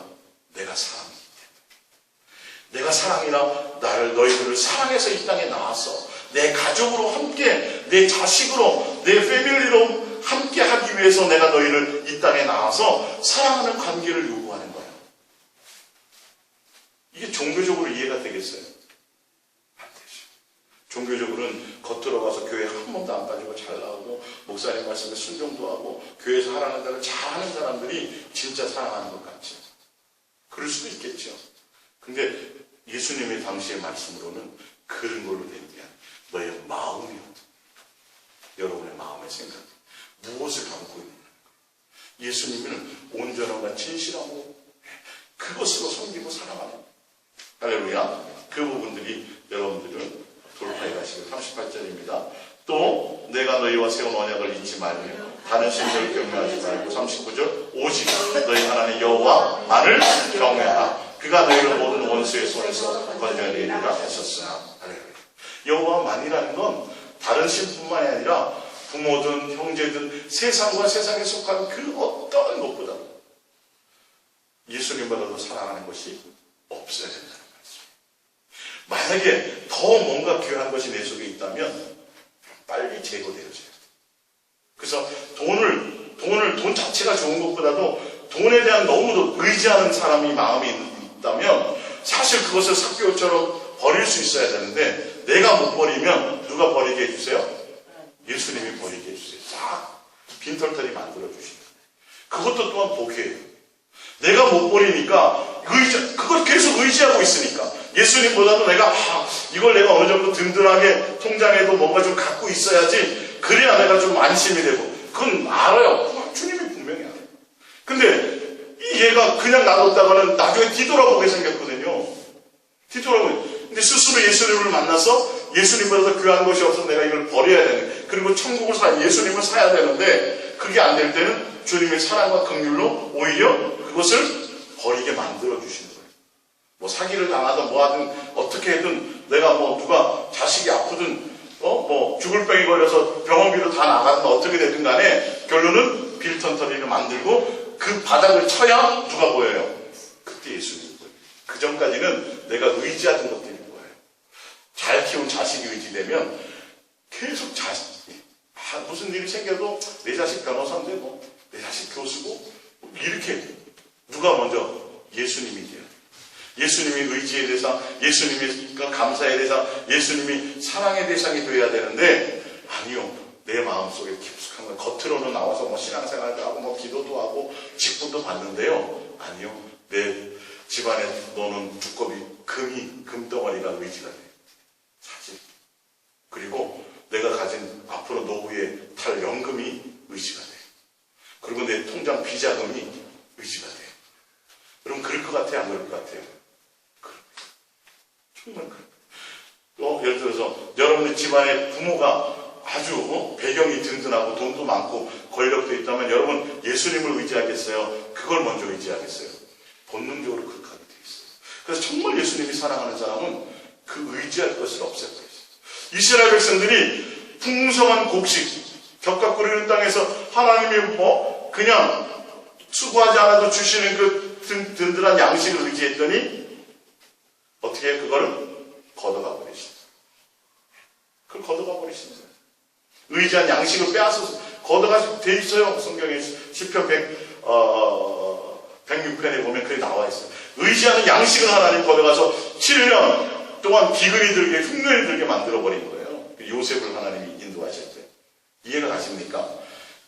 내가 사랑이기 때문에 내가 사랑이라 나를 너희들을 사랑해서 이 땅에 나왔어. 내 가족으로 함께 내 자식으로 내 패밀리로 함께 하기 위해서 내가 너희를 이 땅에 나와서 사랑하는 관계를 요구하는 거예요. 이게 종교적으로 이해가 되겠어요? 안 되죠. 종교적으로는 겉으로 가서 교회 한 번도 안 빠지고 잘 나오고 목사님 말씀에 순종도 하고 교회에서 하라는 대로 잘하는 사람들이 진짜 사랑하는 것 같죠. 그럴 수도 있겠죠. 근데 예수님의 당시의 말씀으로는 그런 걸로 된 게 아니에요. 너의 마음이요. 여러분의 마음의 생각. 무엇을 담고 있는 가 예수님은 온전함과 진실함으로 그것으로 섬기고 사랑하는. 할렐루야. 그 부분들이 여러분들은 돌파해 가시고 38절입니다. 또 내가 너희와 세운 언약을 잊지 말며 다른 신들을 경외하지 말고 39절 오직 너희 하나님 여호와만을 경외하라. 그가 너희를 모든 원수의 손에서 건져내리라 하셨으나. 여호와만이라는 건 다른 신뿐만이 아니라 부모든 형제든 세상과 세상에 속한 그 어떤 것보다 예수님보다도 사랑하는 것이 없어야 된다는 말씀. 만약에 더 뭔가 귀한 것이 내 속에 있다면 빨리 제거되어져요. 그래서 돈 자체가 좋은 것보다도 돈에 대한 너무도 의지하는 사람이 마음이 있다면 사실 그것을 삭개오처럼 버릴 수 있어야 되는데 내가 못 버리면 누가 버리게 해주세요? 예수님이 버리게 해주세요. 싹 빈털터리 만들어 주시는. 그것도 또한 복이에요. 내가 못 버리니까 그걸 계속 의지하고 있으니까 예수님보다도 내가 이걸 내가 어느 정도 든든하게 통장에도 뭔가 좀 갖고 있어야지 그래야 내가 좀 안심이 되고 그건 알아요. 주님이 분명히 알아요. 근데 이 얘가 그냥 놔뒀다가는 나중에 뒤돌아보게 생겼거든요. 뒤돌아보게. 근데 스스로 예수님을 만나서 예수님보다 귀한 것이 없어서 내가 이걸 버려야 되는 그리고 천국을 예수님을 사야 되는데 그게 안 될 때는 주님의 사랑과 긍휼로 오히려 그것을 버리게 만들어 주시는 거예요. 뭐 사기를 당하든 뭐하든 어떻게 해든 내가 뭐 누가 자식이 아프든 뭐 죽을 병이 걸려서 병원비로 다 나가든 어떻게 되든 간에 결론은 빌턴터리를 만들고 그 바닥을 쳐야 누가 보여요? 그때 예수님이 보여요. 그 전까지는 내가 의지하던 것들이 보여요. 잘 키운 자식이 의지되면 계속 무슨 일이 생겨도 내 자식 변호사인데 뭐 내 자식 교수고 이렇게 누가 먼저 예수님이 돼요. 예수님이 의지의 대상, 예수님이 감사의 대상, 예수님이 사랑의 대상이 되어야 되는데 아니요. 내 마음속에 깊숙한 건 겉으로는 나와서 뭐 신앙생활도 하고 뭐 기도도 하고 직분도 받는데요. 아니요. 내 집안에 노는 두꺼비 금덩어리가 의지가 돼요. 사실. 그리고 내가 가진 앞으로 노후에 탈 연금이 의지가 돼요. 그리고 내 통장 비자금이 의지가 돼요. 여러분 그럴 것 같아요? 안 그럴 것 같아요? 정말 그래요. 예를 들어서 여러분의 집안에 부모가 아주 배경이 든든하고 돈도 많고 권력도 있다면 여러분 예수님을 의지하겠어요? 그걸 먼저 의지하겠어요? 본능적으로 그렇게 하게 돼 있어요. 그래서 정말 예수님이 사랑하는 사람은 그 의지할 것을 없애버려요. 이스라엘 백성들이 풍성한 곡식 겹과 끓이는 땅에서 하나님이 그냥 수고하지 않아도 주시는 그 든든한 양식을 의지했더니 어떻게 그걸 걷어가 버리시는 거예요. 그걸 걷어가 버리시는 거예요. 의지한 양식을 빼앗아서 걷어가시고 돼 있어요. 성경에 시편 106편에 보면 그게 나와 있어요. 의지하는 양식을 하나님 걷어가서 7년 동안 기근이 들게 흉년이 들게 만들어버린 거예요. 요셉을 하나님이 인도하실 때. 이해가 가십니까?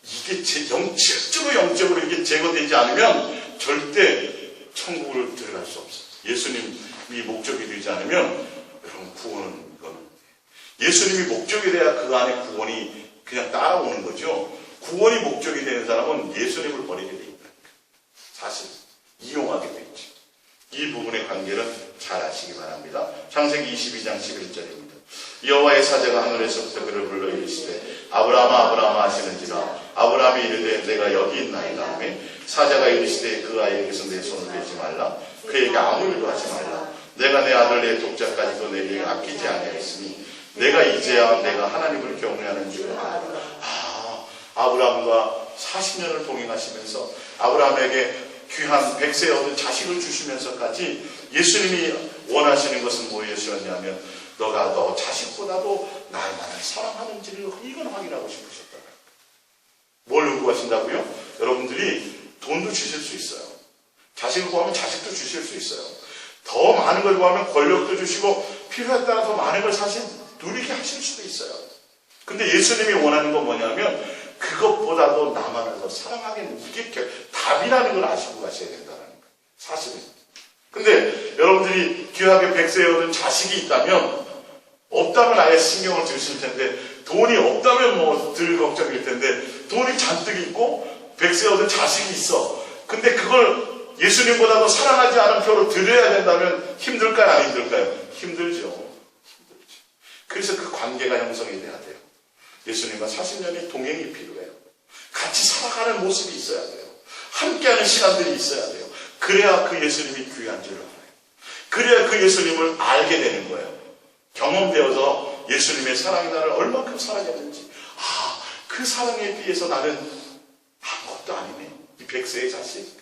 이게 실제로 영적으로 이게 제거되지 않으면 절대 천국을 들어갈 수 없어요. 예수님이 목적이 되지 않으면 여러분 구원은 이거는 예수님이 목적이 돼야 그 안에 구원이 그냥 따라오는 거죠. 구원이 목적이 되는 사람은 예수님을 버리게 돼 있다. 사실 이용하게 돼 있죠. 이 부분의 관계는 잘 아시기 바랍니다. 창세기 22장 11절입니다. 여호와의 사자가 하늘에서부터 그를 불러 이르시되 아브라함아 아브라함아 하시는지라 아브라함이 이르되 내가 여기 있나이다 하매 사자가 이르시되 그 아이에게서 내 손을 떼지 말라 그에게 아무 일도 하지 말라 내가 내 아들 내 독자까지도 내게 아끼지 아니하였으니 내가 이제야 내가 하나님을 경외하는 줄 아노라. 아브라함과 40년을 동행하시면서 아브라함에게 귀한 백세 얻은 자식을 주시면서까지 예수님이 원하시는 것은 무엇이었냐면 너가 너 자식보다도 나를 사랑하는지를 이건 확인하고 싶으셨다. 뭘 요구하신다고요? 여러분들이 돈도 주실 수 있어요. 자식을 구하면 자식도 주실 수 있어요. 더 많은 걸 구하면 권력도 주시고 필요에 따라 더 많은 걸 사실 누리게 하실 수도 있어요. 근데 예수님이 원하는 건 뭐냐면 그것보다도 나만을 더 사랑하겠는 이게 답이라는 걸 아시고 가셔야 된다는 거예요. 사실은. 근데 여러분들이 귀하게 백세에 얻은 자식이 있다면 없다면 아예 신경을 쓰실 텐데 돈이 없다면 뭐 들 걱정일 텐데 돈이 잔뜩 있고 백세 얻은 자식이 있어. 근데 그걸 예수님보다도 사랑하지 않은 표로 드려야 된다면 힘들까요? 안 힘들까요? 힘들죠. 그래서 그 관계가 형성이 돼야 돼요. 예수님과 40년의 동행이 필요해요. 같이 살아가는 모습이 있어야 돼요. 함께하는 시간들이 있어야 돼요. 그래야 그 예수님이 귀한 줄을 알아요. 그래야 그 예수님을 알게 되는 거예요. 경험되어서 예수님의 사랑이 나를 얼만큼 사랑했는지, 그 사랑에 비해서 나는 아무것도 아니네. 이 100세의 자식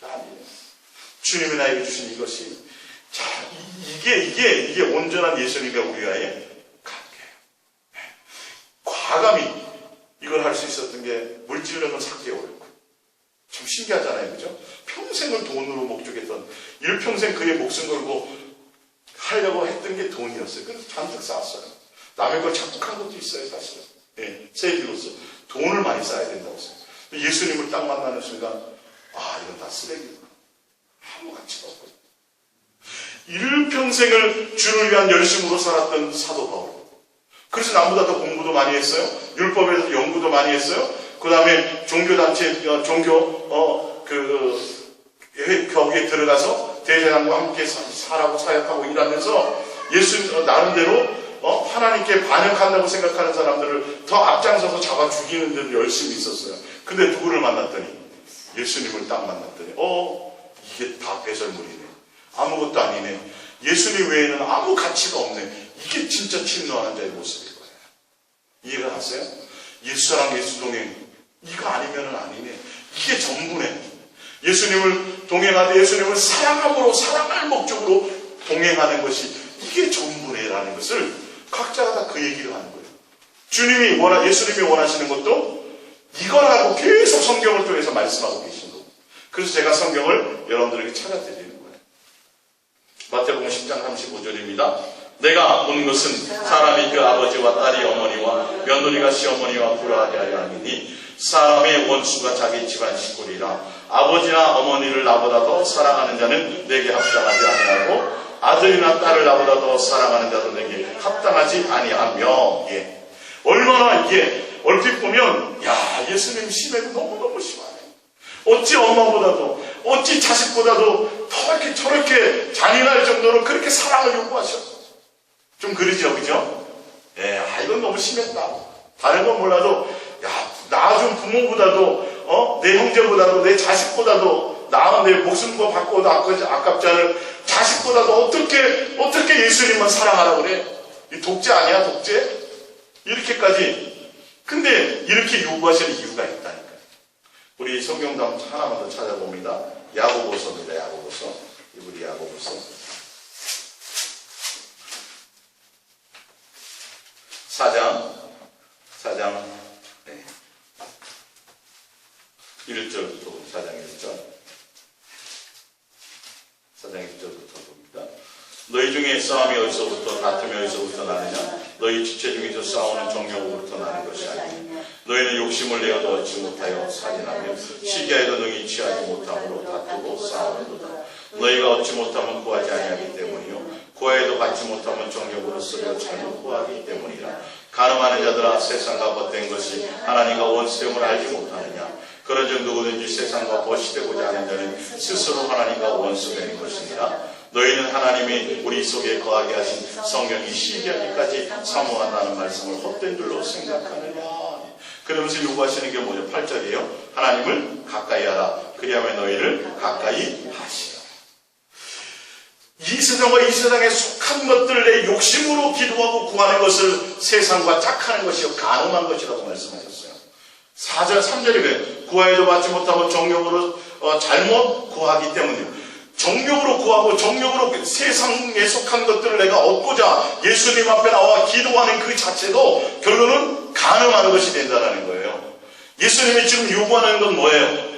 아니네. 주님이 나에게 주신 이것이, 자, 이게 온전한 예수님과 우리와의 관계예요. 과감히 이걸 할 수 있었던 게 물질력은 4개월. 참 신기하잖아요. 그죠? 평생을 돈으로 목적했던, 일평생 그의 목숨 걸고 하려고 했던 게 돈이었어요. 그래서 잔뜩 쌓았어요. 남의 걸 착각한 것도 있어요, 사실은. 세비로서 돈을 많이 쌓아야 된다고 했어요. 예수님을 딱 만나는 순간, 이건 다 쓰레기구나. 아무 가치가 없거든요. 일평생을 주를 위한 열심으로 살았던 사도 바울. 그래서 남보다 더 공부도 많이 했어요. 율법에 대해서 연구도 많이 했어요. 그 다음에 종교단체, 거기에 들어가서 대제사장과 함께 살아고 사역하고 일하면서 예수, 나름대로, 하나님께 반역한다고 생각하는 사람들을 더 앞장서서 잡아 죽이는 데도 열심히 있었어요. 근데 누구를 만났더니, 예수님을 딱 만났더니, 이게 다 배설물이네. 아무것도 아니네. 예수님 외에는 아무 가치가 없네. 이게 진짜 침노하는 자의 모습일 거예요. 이해가 갔어요? 예수사랑 예수동행, 이거 아니면은 아니네. 이게 전부네. 예수님을 동행하되 예수님을 사랑함으로, 사랑할 목적으로 동행하는 것이 이게 전부네라는 것을 각자가 다 그 얘기를 하는 거예요. 예수님이 원하시는 것도 이거라고 계속 성경을 통해서 말씀하고 계신 거고. 그래서 제가 성경을 여러분들에게 찾아드리는 거예요. 마태복음 10장 35절입니다. 내가 온 것은 사람이 그 아버지와 딸이 어머니와 며느리가 시어머니와 부러하게 하려 함이니 사람의 원수가 자기 집안 식구리라. 아버지나 어머니를 나보다 더 사랑하는 자는 내게 합당하지 아니하고 아들이나 딸을 나보다 더 사랑하는 자도 내게 합당하지 아니하며. 얼마나 이게 얼핏 보면 예수님 심해도 너무너무 심하네. 어찌 엄마보다도 어찌 자식보다도 더 이렇게 저렇게 잔인할 정도로 그렇게 사랑을 요구하셨어. 좀 그러죠, 그죠? 이건 너무 심했다. 다른 건 몰라도 낳아준 부모보다도 내 형제보다도 내 자식보다도 내 목숨과 바꿔도 아깝지 않은 자식보다도 어떻게 예수님만 사랑하라고 그래? 이 독재 아니야, 독재? 이렇게까지. 근데 이렇게 요구하시는 이유가 있다니까요. 우리 성경도 하나만 더 찾아봅니다. 야고보서입니다. 야고보서. 우리 야고보서 4장 1절부터 4장 1절부터 봅니다. 너희 중에 싸움이 어디서부터 다툼이 어디서부터 나느냐? 너희 지체 중에서 싸우는 정욕으로부터 나는 것이 아니니 너희는 욕심을 내어도 얻지 못하여 살인하며 시기하여도 능히 취하지 못함으로 다투고 싸우는도다. 너희가 얻지 못하면 구하지 아니하기 때문이요 구하여도 받지 못하면 정욕으로 쓰려 잘못 구하기 때문이라. 간음하는 자들아, 세상과 벗된 것이 하나님과 원수됨을 알지 못하느냐? 그런즉 누구든지 세상과 벗이되고자 하는 자는 스스로 하나님과 원수되는 것이니라. 너희는 하나님이 우리 속에 거하게 하신 성령이 시기하기까지 사모한다는 말씀을 헛된 줄로 생각하느냐. 그러면서 요구하시는 게 뭐죠? 8절이에요. 하나님을 가까이 하라. 그리하면 너희를 가까이 하시라. 이 세상과 이 세상에 속한 것들을 내 욕심으로 기도하고 구하는 것을 세상과 짝하는 것이요 간음한 것이라고 말씀하셨어요. 4절 3절에 구하여도 받지 못하면 정욕으로 잘못 구하기 때문이에요. 정욕으로 구하고 정욕으로 세상에 속한 것들을 내가 얻고자 예수님 앞에 나와 기도하는 그 자체도 결론은 간음하는 것이 된다는 거예요. 예수님이 지금 요구하는 건 뭐예요?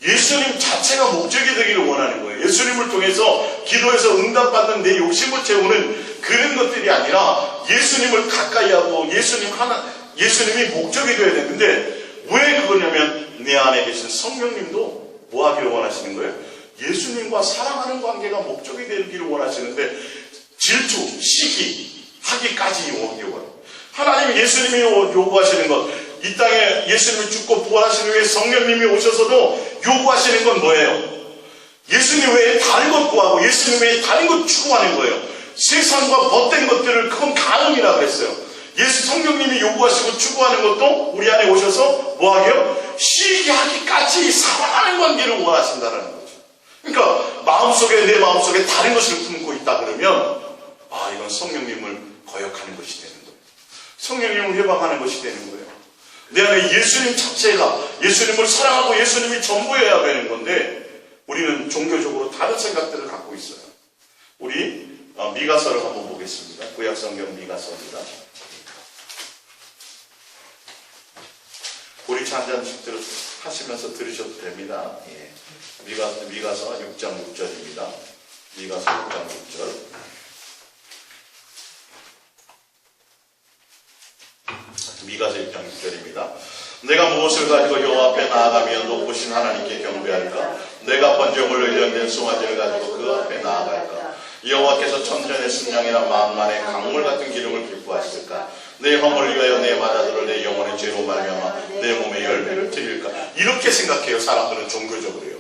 예수님 자체가 목적이 되기를 원하는 거예요. 예수님을 통해서 기도해서 응답받는 내 욕심을 채우는 그런 것들이 아니라 예수님을 가까이 하고 예수님이 목적이 되어야 되는데 왜 그거냐면 내 안에 계신 성령님도 뭐 하기를 원하시는 거예요? 예수님과 사랑하는 관계가 목적이 되기를 원하시는데 질투, 시기, 하기까지 요구해요. 하나님이 예수님이 요구하시는 것, 이 땅에 예수님이 죽고 부활하신 후에 성령님이 오셔서도 요구하시는 건 뭐예요? 예수님 외에 다른 것 구하고 예수님 외에 다른 것 추구하는 거예요. 세상과 벗된 것들을 그건 가늠이라 그랬어요. 예수 성령님이 요구하시고 추구하는 것도 우리 안에 오셔서 뭐하게요? 시기하기까지 사랑하는 관계를 원하신다는 거죠. 그러니까 마음속에 내 마음속에 다른 것을 품고 있다 그러면 이건 성령님을 거역하는 것이 되는 거예요. 성령님을 회방하는 것이 되는 거예요. 내 안에 예수님 자체가 예수님을 사랑하고 예수님이 전부여야 되는 건데 우리는 종교적으로 다른 생각들을 갖고 있어요. 우리 미가서를 한번 보겠습니다. 구약성경 미가서입니다. 보리차 한 잔씩 하시면서 들으셔도 됩니다. 예. 미가서 6장 6절입니다. 미가서 6장 6절. 미가서 6장 6절입니다. 내가 무엇을 가지고 여호와 앞에 나아가며 높으신 하나님께 경배할까? 내가 번제물로 일련된 송아지를 가지고 그 앞에 나아갈까? 여호와께서 천전의 순양이나 만만의 강물 같은 기름을 기뻐하실까? 내 허물을 위하여 내 바다들을 내 영혼의 죄로 말미암아 내 몸의 열매를 드릴까? 이렇게 생각해요. 사람들은 종교적으로요.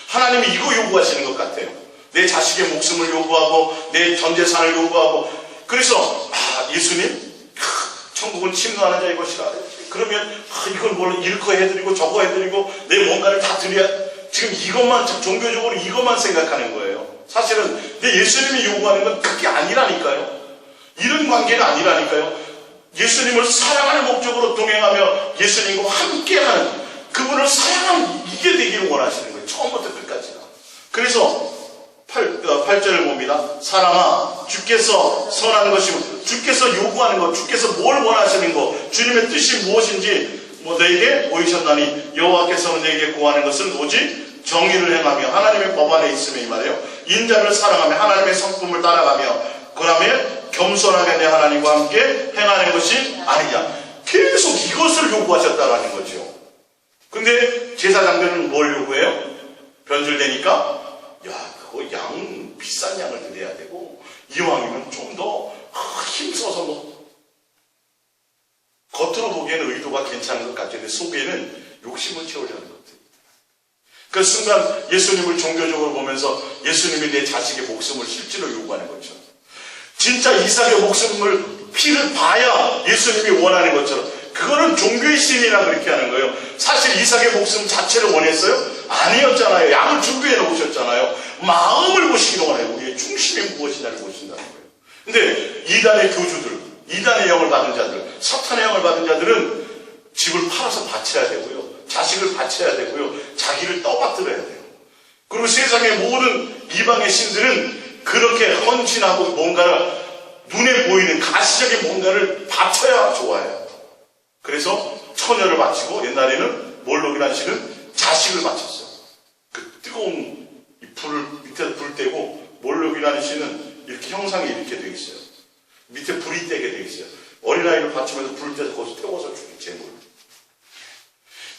하나님이 이거 요구하시는 것 같아요. 내 자식의 목숨을 요구하고 내 전 재산을 요구하고 그래서 예수님 천국은 침노하는 자의 것이라. 그러면 이걸 뭘 이렇게 해드리고 저거 해드리고 내 뭔가를 다 드려야 지금 이것만 종교적으로 이것만 생각하는 거예요. 사실은 내 예수님이 요구하는 건 그게 아니라니까요. 이런 관계가 아니라니까요. 예수님을 사랑하는 목적으로 동행하며 예수님과 함께하는 그분을 사랑하는 이게 되기를 원하시는 거예요. 처음부터 끝까지가. 그래서 8절을 봅니다. 사람아 주께서 선한 것이고 주께서 요구하는 것 주께서 뭘 원하시는 것 주님의 뜻이 무엇인지 너에게 보이셨나니 여호와께서는 너에게 구하는 것은 오직 정의를 행하며 하나님의 법 안에 있으며 이 말이에요. 인자를 사랑하며 하나님의 성품을 따라가며 그다음에 겸손하게 내 하나님과 함께 행하는 것이 아니냐. 계속 이것을 요구하셨다라는 거죠. 근데 제사장들은 뭘 요구해요? 변질되니까 그거 양 비싼 양을 드려야 되고 이왕이면 좀 더 힘써서 겉으로 보기에는 의도가 괜찮은 것 같은데 속에는 욕심을 채우려는 것들. 그 순간 예수님을 종교적으로 보면서 예수님이 내 자식의 목숨을 실제로 요구하는 거죠. 진짜 이삭의 목숨을 피를 봐야 예수님이 원하는 것처럼 그거는 종교의 신이라 그렇게 하는 거예요. 사실 이삭의 목숨 자체를 원했어요? 아니었잖아요. 양을 준비해 놓으셨잖아요. 마음을 보시기로 원해요. 우리의 중심이 무엇이냐를 보신다는 거예요. 근데 이단의 교주들, 이단의 영을 받은 자들, 사탄의 영을 받은 자들은 집을 팔아서 바쳐야 되고요. 자식을 바쳐야 되고요. 자기를 떠받들어야 돼요. 그리고 세상의 모든 이방의 신들은 그렇게 헌신하고 뭔가를 눈에 보이는 가시적인 뭔가를 바쳐야 좋아해요. 그래서 처녀를 바치고 옛날에는 몰록이라는 신은 자식을 바쳤어요. 그 뜨거운 이 불을 밑에서 불 떼고 몰록이라는 신은 이렇게 형상이 이렇게 되어 있어요. 밑에 불이 떼게 되어 있어요. 어린아이를 바치면서 불을 떼서 거기서 태워서 죽인 제물.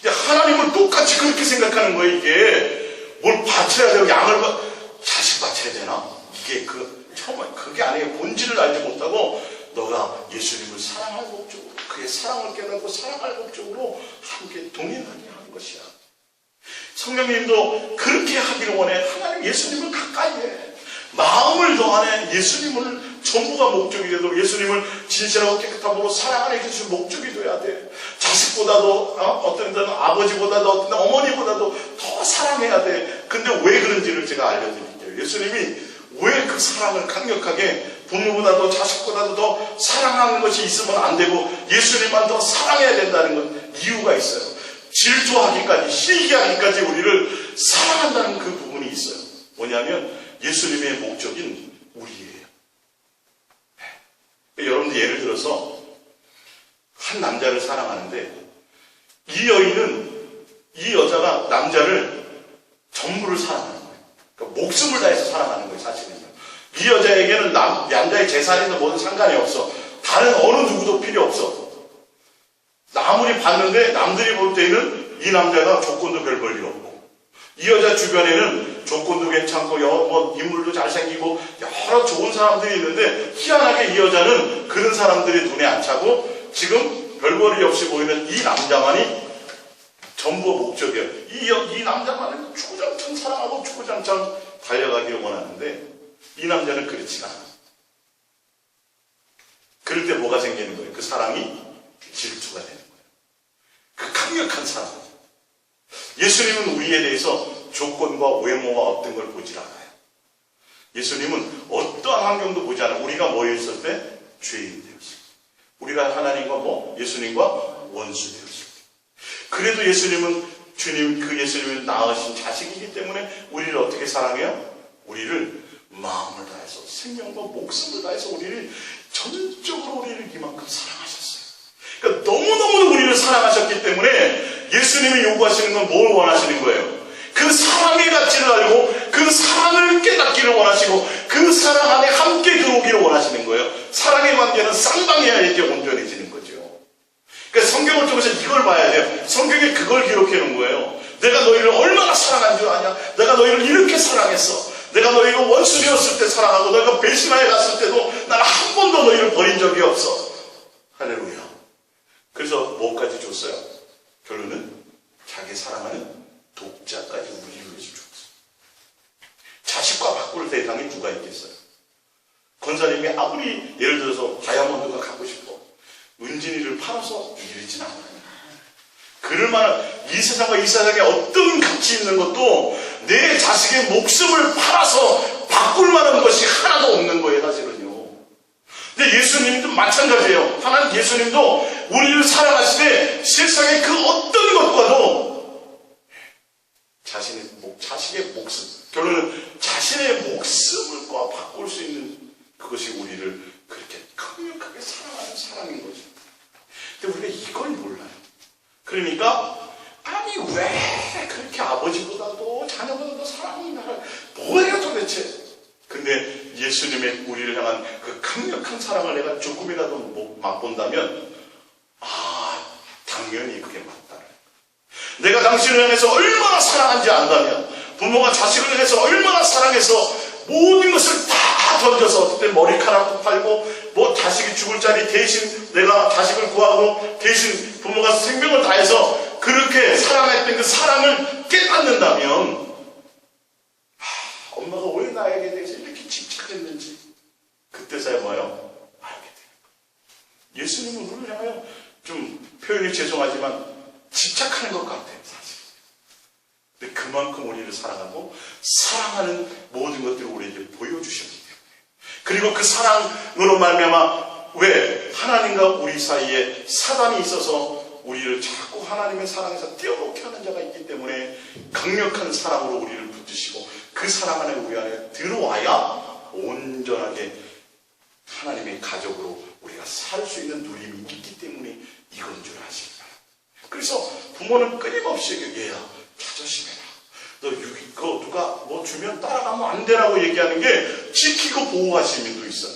근데 하나님은 똑같이 그렇게 생각하는 거예요. 이게 뭘 바쳐야 되고 자식 바쳐야 되나? 이게 처음에 그게 아니에요. 본질을 알지 못하고 너가 예수님을 사랑할 목적으로 그의 사랑을 깨닫고 사랑할 목적으로 함께 동행하게 하는 것이야. 성령님도 그렇게 하기를 원해. 하나님 예수님을 가까이 해. 마음을 더하네. 예수님을 전부가 목적이 되도록 예수님을 진실하고 깨끗함으로 사랑하는 게 목적이 돼야 돼. 자식보다도 어떤 데는 아버지보다도 어떤 데는 어머니보다도 더 사랑해야 돼. 근데 왜 그런지를 제가 알려드릴게요. 예수님이 왜 그 사랑을 강력하게 부모보다도 자식보다도 더 사랑하는 것이 있으면 안 되고 예수님만 더 사랑해야 된다는 건 이유가 있어요. 질투하기까지 시기하기까지 우리를 사랑한다는 그 부분이 있어요. 뭐냐면 예수님의 목적인 우리예요. 여러분들 예를 들어서 한 남자를 사랑하는데 이 여인은 이 여자가 남자를 전부를 사랑하는 거예요. 그러니까 목숨을 다해서 사랑하는 거예요. 사실은요. 이 여자에게는 남자의 재산이든 뭐든 상관이 없어. 다른 어느 누구도 필요 없어. 아무리 봤는데 남들이 볼 때는 이 남자가 조건도 별 볼 일 없고 이 여자 주변에는 조건도 괜찮고 인물도 잘생기고 여러 좋은 사람들이 있는데 희한하게 이 여자는 그런 사람들이 눈에 안 차고 지금 별볼일 없이 보이는 이 남자만이 전부 목적이에요. 이 남자만은 주구장창 사랑하고 주구장창 달려가기를 원하는데 이 남자는 그렇지가 않아. 그럴 때 뭐가 생기는 거예요? 그 사랑이 질투가 되는 거예요. 그 강력한 사랑. 예수님은 우리에 대해서 조건과 외모와 어떤 걸 보질 않아요. 예수님은 어떠한 환경도 보지 않아요. 우리가 뭐였을 때? 죄인 되었을 때. 우리가 하나님과 예수님과 원수 되었을 때. 그래도 예수님은 그 예수님을 낳으신 자식이기 때문에 우리를 어떻게 사랑해요? 우리를 마음을 다해서 생명과 목숨을 다해서 우리를 전적으로 우리를 이만큼 사랑하셨어요. 그러니까 너무너무 우리를 사랑하셨기 때문에 예수님이 요구하시는 건 뭘 원하시는 거예요? 그 사랑의 가치를 알고 그 사랑을 깨닫기를 원하시고 그 사랑 안에 함께 들어오기를 원하시는 거예요. 사랑의 관계는 쌍방이어야 이렇게 온전해지는 거죠. 그러니까 성경을 통해서 이걸 봐야 돼요. 성경에 그걸 기록해 놓은 거예요. 내가 너희를 얼마나 사랑한 줄 아냐? 내가 너희를 이렇게 사랑했어. 내가 너희가 원수 되었을 때 사랑하고 너희가 배신하에 갔을 때도 나는 한 번도 너희를 버린 적이 없어. 할렐루야. 그래서 뭐까지 줬어요? 결론은 자기 사랑하는 독자까지 우리를 위해서 줬어요. 자식과 바꿀 대상이 누가 있겠어요? 권사님이 아무리 예를 들어서 다이아몬드가 갖고 싶어 은진이를 팔아서 이르진 않아요. 그럴 만한 이 세상과 이 세상에 어떤 가치 있는 것도 내 자식의 목숨을 팔아서 바꿀 만한 것이 하나도 없는 거예요, 사실은요. 근데 예수님도 마찬가지예요. 하나님 예수님도 우리를 사랑하시되 세상의 그 어떤 것과도 자식의 목숨, 결론은 자신의 목숨을 바꿀 수 있는 그것이 우리를 그렇게 강력하게 사랑하는 사랑인 거죠. 근데 우리가 이걸 몰라요. 그러니까 아니 왜 그렇게 아버지보다도 자녀보다도 사랑이 나를 뭐예요 도대체? 근데 예수님의 우리를 향한 그 강력한 사랑을 내가 조금이라도 맛본다면 당연히 그게 맞다. 내가 당신을 향해서 얼마나 사랑한지 안다면 부모가 자식을 향해서 얼마나 사랑해서 모든 것을 다 던져서 그때 머리카락도 팔고 자식이 죽을 자리 대신 내가 자식을 구하고 대신 부모가 생명을 다해서 그렇게 사랑했던 그 사랑을 깨닫는다면 엄마가 왜 나에게 대해서 이렇게 집착했는지 그때서야 뭐예요? 알게 돼요. 예수님은 우리를 향하여 좀 표현이 죄송하지만 집착하는 것 같아요, 사실. 근데 그만큼 우리를 사랑하고 사랑하는 모든 것들을 우리에게 보여주셨기 때문에. 그리고 그 사랑으로 말미암아 왜 하나님과 우리 사이에 사단이 있어서 우리를 자꾸 하나님의 사랑에서 떼어놓게 하는 자가 있기 때문에 강력한 사랑으로 우리를 붙드시고 그 사랑 안에 우리 안에 들어와야 온전하게 하나님의 가족으로 우리가 살 수 있는 누림이 있기 때문에 이건 줄 아십니다. 그래서 부모는 끊임없이 얘야 자존심해라. 너 그거 누가 뭐 주면 따라가면 안 되라고 얘기하는 게 지키고 보호하시는 분도 있어요.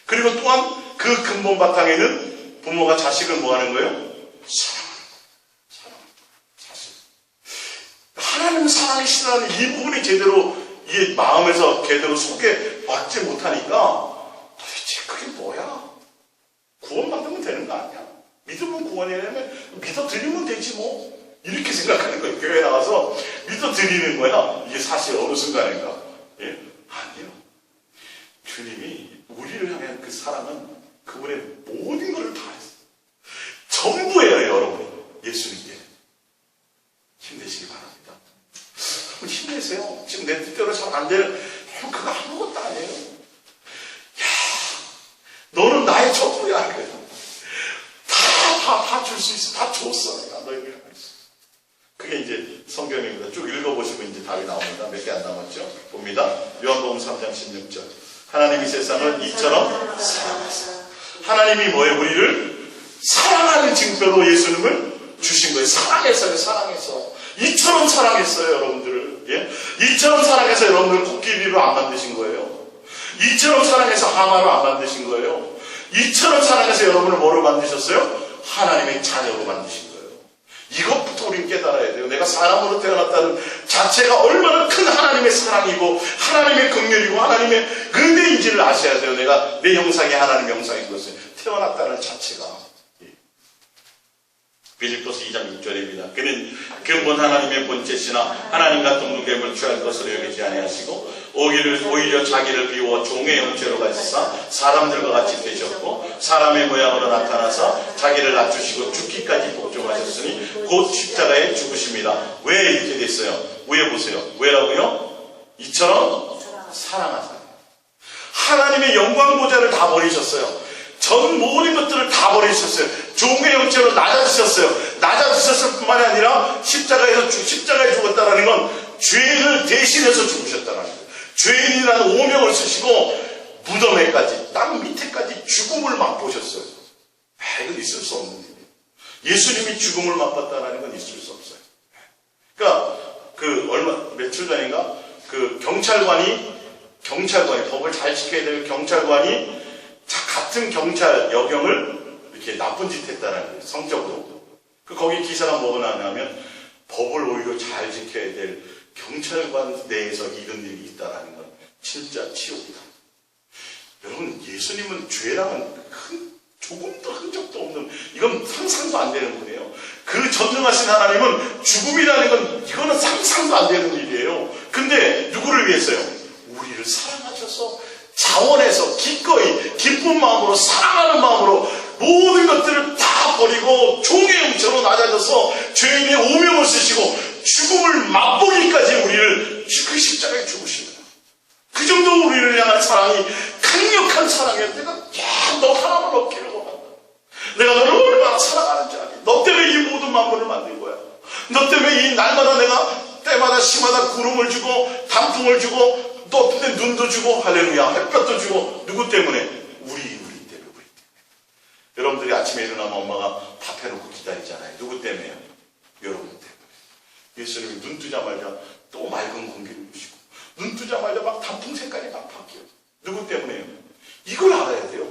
그리고 또한 그 근본 바탕에는 부모가 자식을 뭐 하는 거예요? 사랑하는 거예요. 자식. 하나님 사랑이 싫어하는 이 부분이 제대로 이 마음에서 제대로 속에 받지 못하니까 도대체 그게 뭐야? 구원받으면 되는 거 아니야? 믿으면 구원이라면 믿어드리면 되지 뭐. 이렇게 생각하는 거예요. 교회 나와서 믿어드리는 거야. 이게 사실 어느 순간인가? 예? 아니요. 주님이 우리를 향한 그 사랑은 그분의 모든 것을 다 했어요. 전부예요, 여러분. 예수님께. 힘내시기 바랍니다. 한번 힘내세요. 지금 내 뜻대로 잘 안 되는, 그거 아무것도 아니에요. 야, 너는 나의 전부야. 그래요. 다 줄 수 있어. 다 줬어. 내가 너에게 하고 있어. 그게 이제 성경입니다. 쭉 읽어보시면 이제 답이 나옵니다. 몇 개 안 남았죠? 봅니다. 요한복음 3장 16절. 하나님이 세상을 이처럼 사랑하사. 하나님이 뭐예요? 우리를 사랑하는 징표로 예수님을 주신 거예요. 사랑했어요. 사랑해서. 이처럼 사랑했어요. 여러분들을. 예? 이처럼 사랑해서 여러분들을 코끼리로 안 만드신 거예요. 이처럼 사랑해서 하마로 안 만드신 거예요. 이처럼 사랑해서 여러분을 뭐로 만드셨어요? 하나님의 자녀로 만드신 거예요. 이것부터 우리는 깨달아야 돼요. 내가 사람으로 태어났다는 자체가 얼마나 큰 하나님의 사랑이고 하나님의 긍휼이고 하나님의 은혜인지를 아셔야 돼요. 내가 내 형상이 하나님의 형상인 것을 태어났다는 자체가. 빌립보서 2장 6절입니다. 그는 근본 하나님의 본체시나 하나님과 동등됨을 취할 것으로 여기지 아니하시고 오히려 자기를 비워 종의 형체로 가지사 사람들과 같이 되셨고 사람의 모양으로 나타나서 자기를 낮추시고 죽기까지 복종하셨으니 곧 십자가에 죽으십니다. 왜 이렇게 됐어요? 위에 보세요. 왜라고요? 이처럼 사랑하사. 하나님의 영광 보좌를 다 버리셨어요. 전 모든 것들을 다 버리셨어요. 종의 형체로 낮아지셨어요. 낮아지셨을 뿐만이 아니라 십자가에 죽었다는 건 죄를 대신해서 죽으셨다는 거예요. 죄인이라는 오명을 쓰시고 무덤에까지 땅 밑에까지 죽음을 맛보셨어요. 이건 있을 수 없는 일이에요. 예수님이 죽음을 맛봤다는 건 있을 수 없어요. 그러니까 며칠 전인가 경찰관이 법을 잘 지켜야 될 경찰관이 같은 경찰 여경을 이렇게 나쁜 짓 했다는 거예요. 성적으로. 거기 기사가 뭐가 나냐면 법을 오히려 잘 지켜야 될 경찰관 내에서 이런 일이 있다는 건 진짜 치욕이다. 여러분, 예수님은 죄랑은 조금도 흔적도 없는, 이건 상상도 안 되는 분이에요. 그 전능하신 하나님은 죽음이라는 건 이거는 상상도 안 되는 일이에요. 근데 누구를 위해서요? 우리를 사랑하셔서 자원해서 기꺼이 기쁜 마음으로 사랑하는 마음으로 모든 것들을 다 버리고 종의 형체로 낮아져서 죄인의 오명을 쓰시고 죽음을 맛보기까지 우리를 그 십자가에 죽으십니다. 그 정도 우리를 향한 사랑이 강력한 사랑이에요. 너 하나만 없기를 원한다. 내가 너를 얼마나 사랑하는지 아니. 너 때문에 이 모든 만물을 만든 거야. 너 때문에 이 날마다 내가 때마다 시마다 구름을 주고 단풍을 주고 또 어떤 데 눈도 주고 할렐루야 햇볕도 주고 누구 때문에? 우리 때문에. 여러분들이 아침에 일어나면 엄마가 밥 해놓고 기다리잖아요. 누구 때문에요? 여러분 때문에. 예수님이 눈 뜨자마자 또 맑은 공기를 주시고 눈 뜨자마자 막 단풍 색깔이 막 바뀌어요. 누구 때문에요? 이걸 알아야 돼요.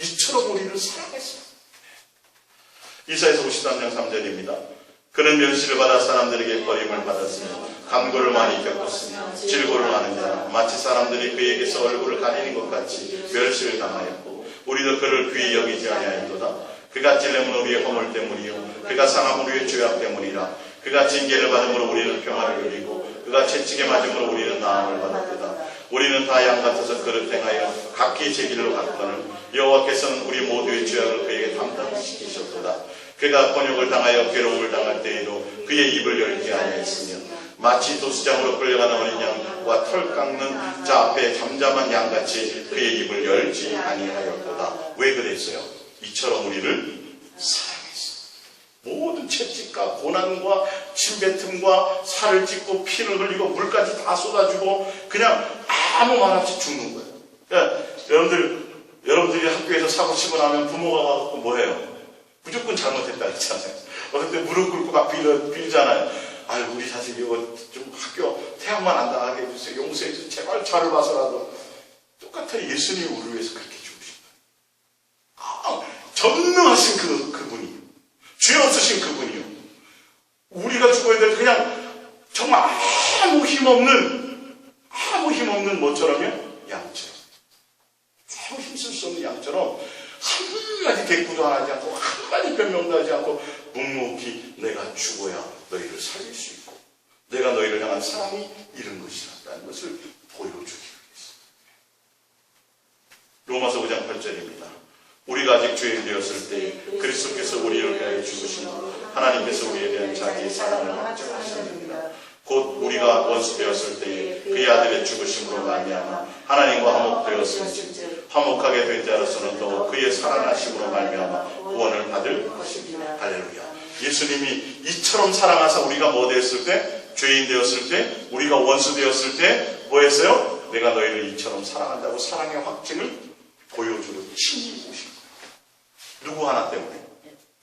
이처럼 우리를 사랑했어요. 이사야서 53장 3절입니다. 그는 멸시를 받아 사람들에게 버림을 받았으며 간고를 많이 겪었으며 질고를 하는 자라 마치 사람들이 그에게서 얼굴을 가리는 것 같이 멸시를 당하였고 우리도 그를 귀히 여기지 아니하였도다. 그가 찔림은 우리의 허물 때문이요 그가 상함은 우리의 죄악 때문이라. 그가 징계를 받음으로 우리는 평화를 누리고 그가 채찍에 맞음으로 우리는 나음을 받았도다. 우리는 다 양 같아서 그릇 행하여 각기 제 길로 갔거늘 여호와께서는 우리 모두의 죄악을 그에게 담당시키셨도다. 그가 번역을 당하여 괴로움을 당할 때에도 그의 입을 열지 아니하였으며 마치 도수장으로 끌려가는 어린 양과 털 깎는 자 앞에 잠잠한 양같이 그의 입을 열지 아니하였도다. 왜 그랬어요? 이처럼 우리를 사랑했어. 모든 채찍과 고난과 침뱉음과 살을 찢고 피를 흘리고 물까지 다 쏟아주고 그냥 아무 말 없이 죽는 거예요. 그러니까 여러분들이 학교에서 사고 치고 나면 부모가 와서 뭐해요? 무조건 잘못했다 했잖아요. 어떨 때 무릎 꿇고 막 빌잖아요. 아유, 우리 자식 이거 좀 학교 태양만 안 당하게 해주세요. 용서해 주세요. 제발 저를 봐서라도. 똑같아요. 예수님이 우리 위해서 그렇게 죽으신 거예요. 전능하신 그분이. 죄 없으신 그분이요. 우리가 죽어야 될 그냥 정말 아무 힘없는 뭐처럼요? 양처럼. 아무 힘쓸 수 없는 양처럼 한마디 대꾸도 안 하지 않고 한마디 변명도 하지 않고 묵묵히 내가 죽어야 너희를 살릴 수 있고 내가 너희를 향한 사랑이 이런 것이라는 것을 보여주기 위해서. 로마서 5장 8절입니다. 우리가 아직 죄인 되었을 때 그리스도께서 우리를 위하여 죽으시고 하나님께서 우리에 대한 자기의 사랑을 확증하셨느니라. 곧 우리가 원수 되었을 때에 그의 아들의 죽으심으로 말미암아 하나님과 화목되었은지 화목하게 된 자로서는 또 그의 살아나심으로 말미암아 구원을 받을 것입니다. 할렐루야. 예수님이 이처럼 사랑하사 우리가 뭐 되었을 때? 죄인 되었을 때? 우리가 원수 되었을 때? 뭐 했어요? 내가 너희를 이처럼 사랑한다고 사랑의 확증을 보여주는 친히 오신 거예요. 누구 하나 때문에?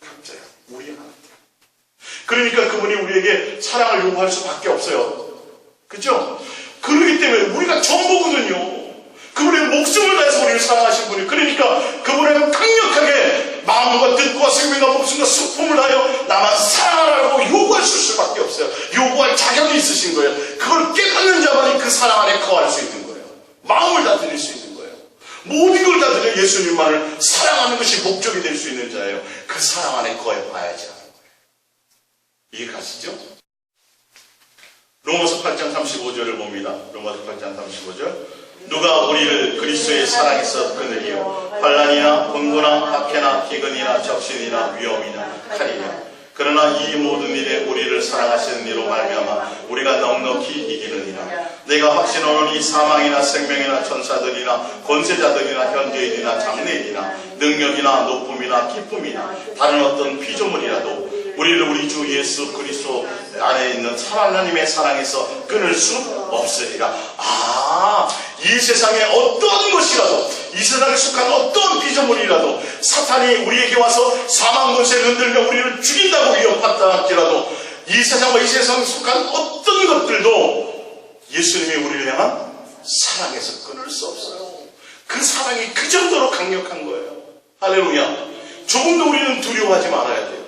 각자야. 우리 하나 때문에. 그러니까 그분이 우리에게 사랑을 요구할 수밖에 없어요. 그죠? 그렇기 때문에 우리가 전부거든요. 그분의 목숨을 다해서 우리를 사랑하신 분이. 그러니까 그분에게 강력하게 마음과 뜻과 생명과 목숨과 슬픔을 다하여 나만 사랑하라고 요구하실 수밖에 없어요. 요구할 자격이 있으신 거예요. 그걸 깨닫는 자만이 그 사랑 안에 거할 수 있는 거예요. 마음을 다 드릴 수 있는 거예요. 모든 걸 다 드려 예수님만을 사랑하는 것이 목적이 될 수 있는 자예요. 그 사랑 안에 거해 봐야지 하는 거예요. 이해 가시죠? 로마서 8장 35절을 봅니다. 로마서 8장 35절. 누가 우리를 그리스도의 사랑에서 끊으리요? 환난이나 권고나 박해나 기근이나 적신이나 위험이나 칼이냐? 그러나 이 모든 일에 우리를 사랑하시는 이로 말미암아 우리가 넉넉히 이기느니라. 내가 확신하노니 사망이나 생명이나 천사들이나 권세자들이나 현재일이나 장래일이나 능력이나 높음이나 기쁨이나 다른 어떤 피조물이라도 우리를 우리 주 예수 그리스도 안에 있는 하나님의 사랑에서 끊을 수 없으리라. 이 세상에 어떤 것이라도, 이 세상에 속한 어떤 피조물이라도 사탄이 우리에게 와서 사망 권세를 흔들며 우리를 죽인다고 위협한다 할지라도 이 세상과 이 세상에 속한 어떤 것들도 예수님이 우리를 향한 사랑에서 끊을 수 없어요. 그 사랑이 그 정도로 강력한 거예요. 할렐루야. 조금도 우리는 두려워하지 말아야 돼요.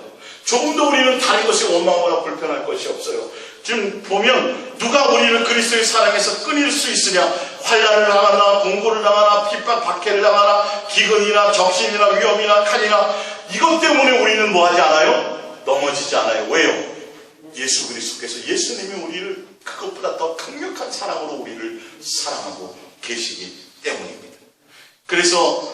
조금도 우리는 다른 것이 원망하거나 불편할 것이 없어요. 지금 보면 누가 우리를 그리스도의 사랑에서 끊을 수 있으냐? 환난을 당하나 공고를 당하나 핍박 박해를 당하나 기근이나 적신이나 위험이나 칼이나 이것 때문에 우리는 뭐하지 않아요? 넘어지지 않아요. 왜요? 예수 그리스도께서 예수님이 우리를 그것보다 더 강력한 사랑으로 우리를 사랑하고 계시기 때문입니다. 그래서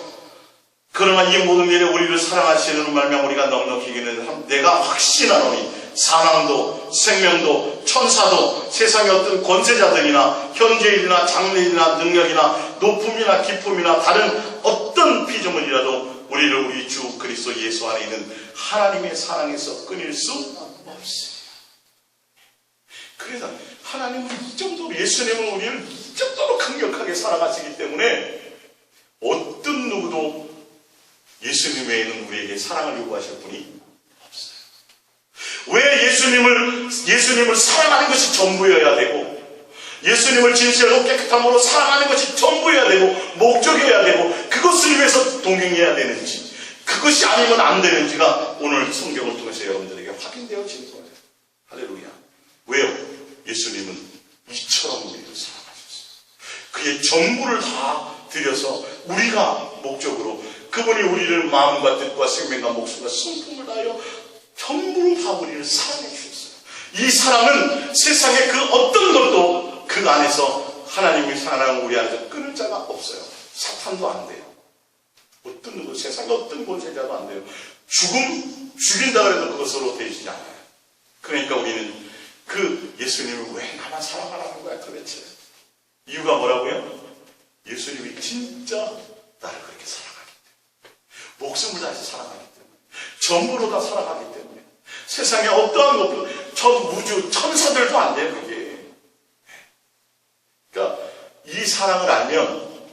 그러나 이 모든 일에 우리를 사랑하시는 말미암아 우리가 넉넉히 이기는 내가 확신하노니 사망도 생명도 천사도 세상의 어떤 권세자들이나 현재일이나 장래일이나 능력이나 높음이나 기쁨이나 다른 어떤 피조물이라도 우리를 우리 주 그리스도 예수 안에 있는 하나님의 사랑에서 끊을 수 없어요. 그래서 하나님은 이 정도로 예수님은 우리를 이 정도로 강력하게 사랑하시기 때문에 어떤 누구도 예수님 외에는 우리에게 사랑을 요구하실 분이 없어요. 왜 예수님을 사랑하는 것이 전부여야 되고 예수님을 진실하고 깨끗함으로 사랑하는 것이 전부여야 되고 목적이어야 되고 그것을 위해서 동행해야 되는지 그것이 아니면 안 되는지가 오늘 성경을 통해서 여러분들에게 확인되어지는 거예요. 할렐루야. 왜요? 예수님은 이처럼 우리를 사랑하셨어요. 그의 전부를 다 드려서 우리가 목적으로 그분이 우리를 마음과 뜻과 생명과 목숨과 성품을 다하여 전부를 다 우리를 사랑해 주셨어요. 이 사랑은 세상의 그 어떤 것도 그 안에서 하나님의 사랑을 우리 안에서 끊을 자가 없어요. 사탄도 안 돼요. 어떤 누구 세상의 어떤 권세자도 안 돼요. 죽인다 그래도 그것으로 되지 않아요. 그러니까 우리는 그 예수님을 왜 나만 사랑하라는 거야 도대체. 이유가 뭐라고요? 예수님이 진짜 나를 그렇게 사랑하기 때문에 목숨을 다해서 사랑하기 때문에 전부로 다 사랑하기 때문에 세상에 어떠한 것도 전 우주 천사들도 안 돼요. 그게. 그러니까 이 사랑을 알면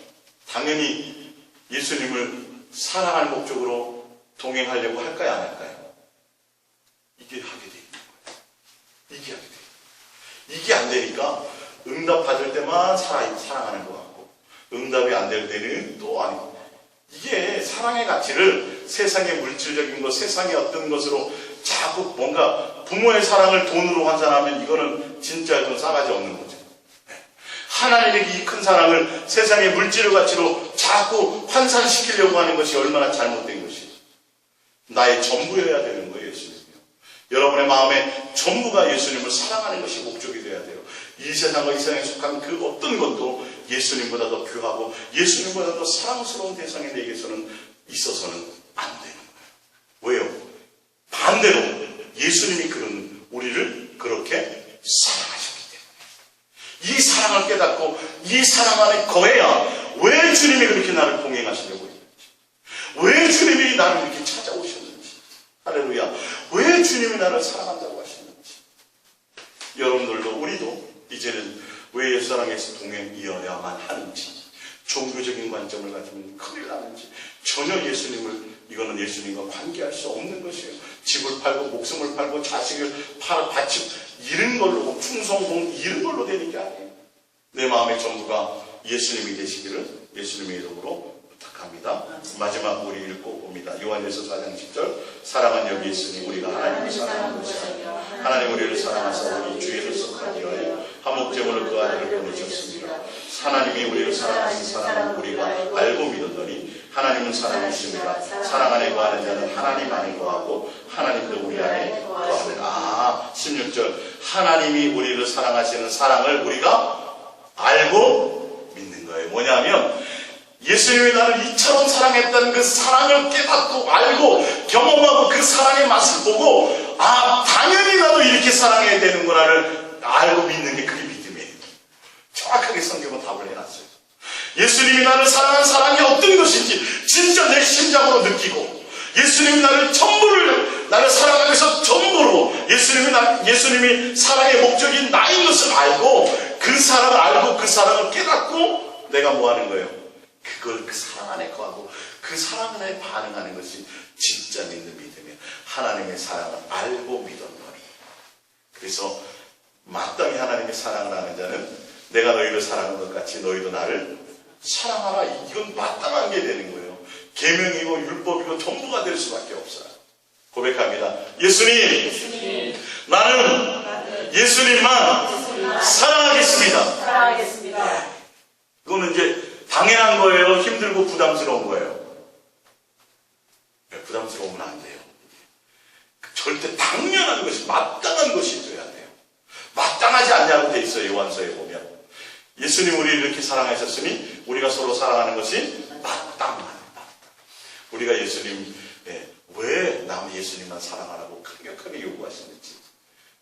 당연히 예수님을 사랑할 목적으로 동행하려고 할까요? 안 할까요? 이게 하게 돼 있는 거예요. 이게 하게 돼. 이게 안 되니까 응답 받을 때만 사랑하는 것 같고 응답이 안 될 때는 또 아니고 이게 사랑의 가치를 세상의 물질적인 것, 세상의 어떤 것으로 자꾸 뭔가 부모의 사랑을 돈으로 환산하면 이거는 진짜 좀 싸가지 없는 거죠. 하나님에게 이 큰 사랑을 세상의 물질의 가치로 자꾸 환산시키려고 하는 것이 얼마나 잘못된 것이죠. 나의 전부여야 되는 거예요, 예수님이요. 여러분의 마음에 전부가 예수님을 사랑하는 것이 목적이 되어야 돼요. 이 세상과 이 세상에 속한 그 어떤 것도 예수님보다 더 귀하고 예수님보다 더 사랑스러운 대상이 내게서는 있어서는 안 되는 거예요. 왜요? 반대로 예수님이 그런 우리를 그렇게 사랑하셨기 때문에 이 사랑을 깨닫고 이 사랑 안에 거해야 왜 주님이 그렇게 나를 동행하시려고 했는지 왜 주님이 나를 이렇게 찾아오셨는지 할렐루야. 왜 주님이 나를 사랑한다고 하시는지 여러분들도 우리도 이제는 왜 옛사랑에서 동행 이어야만 하는지 종교적인 관점을 가지면 큰일 나는지 전혀 이거는 예수님과 관계할 수 없는 것이에요. 집을 팔고 목숨을 팔고 자식을 바치고 이런 걸로 충성공 이런 걸로 되는 게 아니에요. 내 마음의 전부가 예수님이 되시기를 예수님의 이름으로 부탁합니다. 마지막 우리 읽고 봅니다. 요한일서 4장 10절 사랑은 여기 있으니 우리가 하나님을 사랑하는 것이 아니라 하나님 우리를 사랑하사 우리 주 예수 하기로 화목제물을 그 아들을 보내셨습니다. 하나님이 우리를 사랑하신 사랑은 우리가 알고 믿었더니 하나님은 사랑이십니다. 사랑 안에 거하는 자는 하나님 안에 거하고 하나님도 우리 안에 거하는 16절 하나님이 우리를 사랑하시는 사랑을 우리가 알고 믿는 거예요. 뭐냐면 예수님이 나를 이처럼 사랑했다는 그 사랑을 깨닫고 알고 경험하고 그 사랑의 맛을 보고 당연히 나도 이렇게 사랑해야 되는구나를 알고 믿는 게 그게 믿음이에요. 정확하게 성경은 답을 해놨어요. 예수님이 나를 사랑한 사랑이 어떤 것인지 진짜 내 심장으로 느끼고 예수님이 나를 사랑하기 위해서 전부로 예수님이 사랑의 목적인 나인 것을 알고 그 사랑을 알고 그 사랑을 깨닫고 내가 뭐 하는 거예요? 그 사랑 안에 거하고 그 사랑 안에 반응하는 것이 진짜 믿는 믿음이에요. 하나님의 사랑을 알고 믿었노니. 그래서 마땅히 하나님의 사랑을 하는 자는 내가 너희를 사랑한 것 같이 너희도 나를 사랑하라. 이건 마땅한 게 되는 거예요. 계명이고 율법이고 전부가 될 수밖에 없어요. 고백합니다. 예수님, 나는 예수님만 사랑하겠습니다. 이거는 이제 당연한 거예요? 힘들고 부담스러운 거예요? 부담스러우면 안 돼요. 절대 당연한 것이, 마땅한 것이 돼야 돼요. 마땅하지 않냐고 돼 있어요. 요한서에 보면. 예수님 우리를 이렇게 사랑하셨으니 우리가 서로 사랑하는 것이 마땅하다. 우리가 왜 남 예수님만 사랑하라고 강력하게 요구하시는지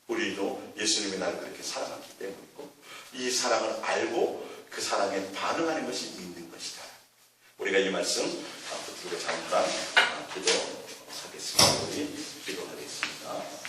우리도 예수님이 나를 그렇게 사랑했기 때문이고 이 사랑을 알고 그 사랑에 반응하는 것이 믿는 것이다. 우리가 이 말씀 붙들고 잠깐 기도하겠습니다. 우리 기도하겠습니다.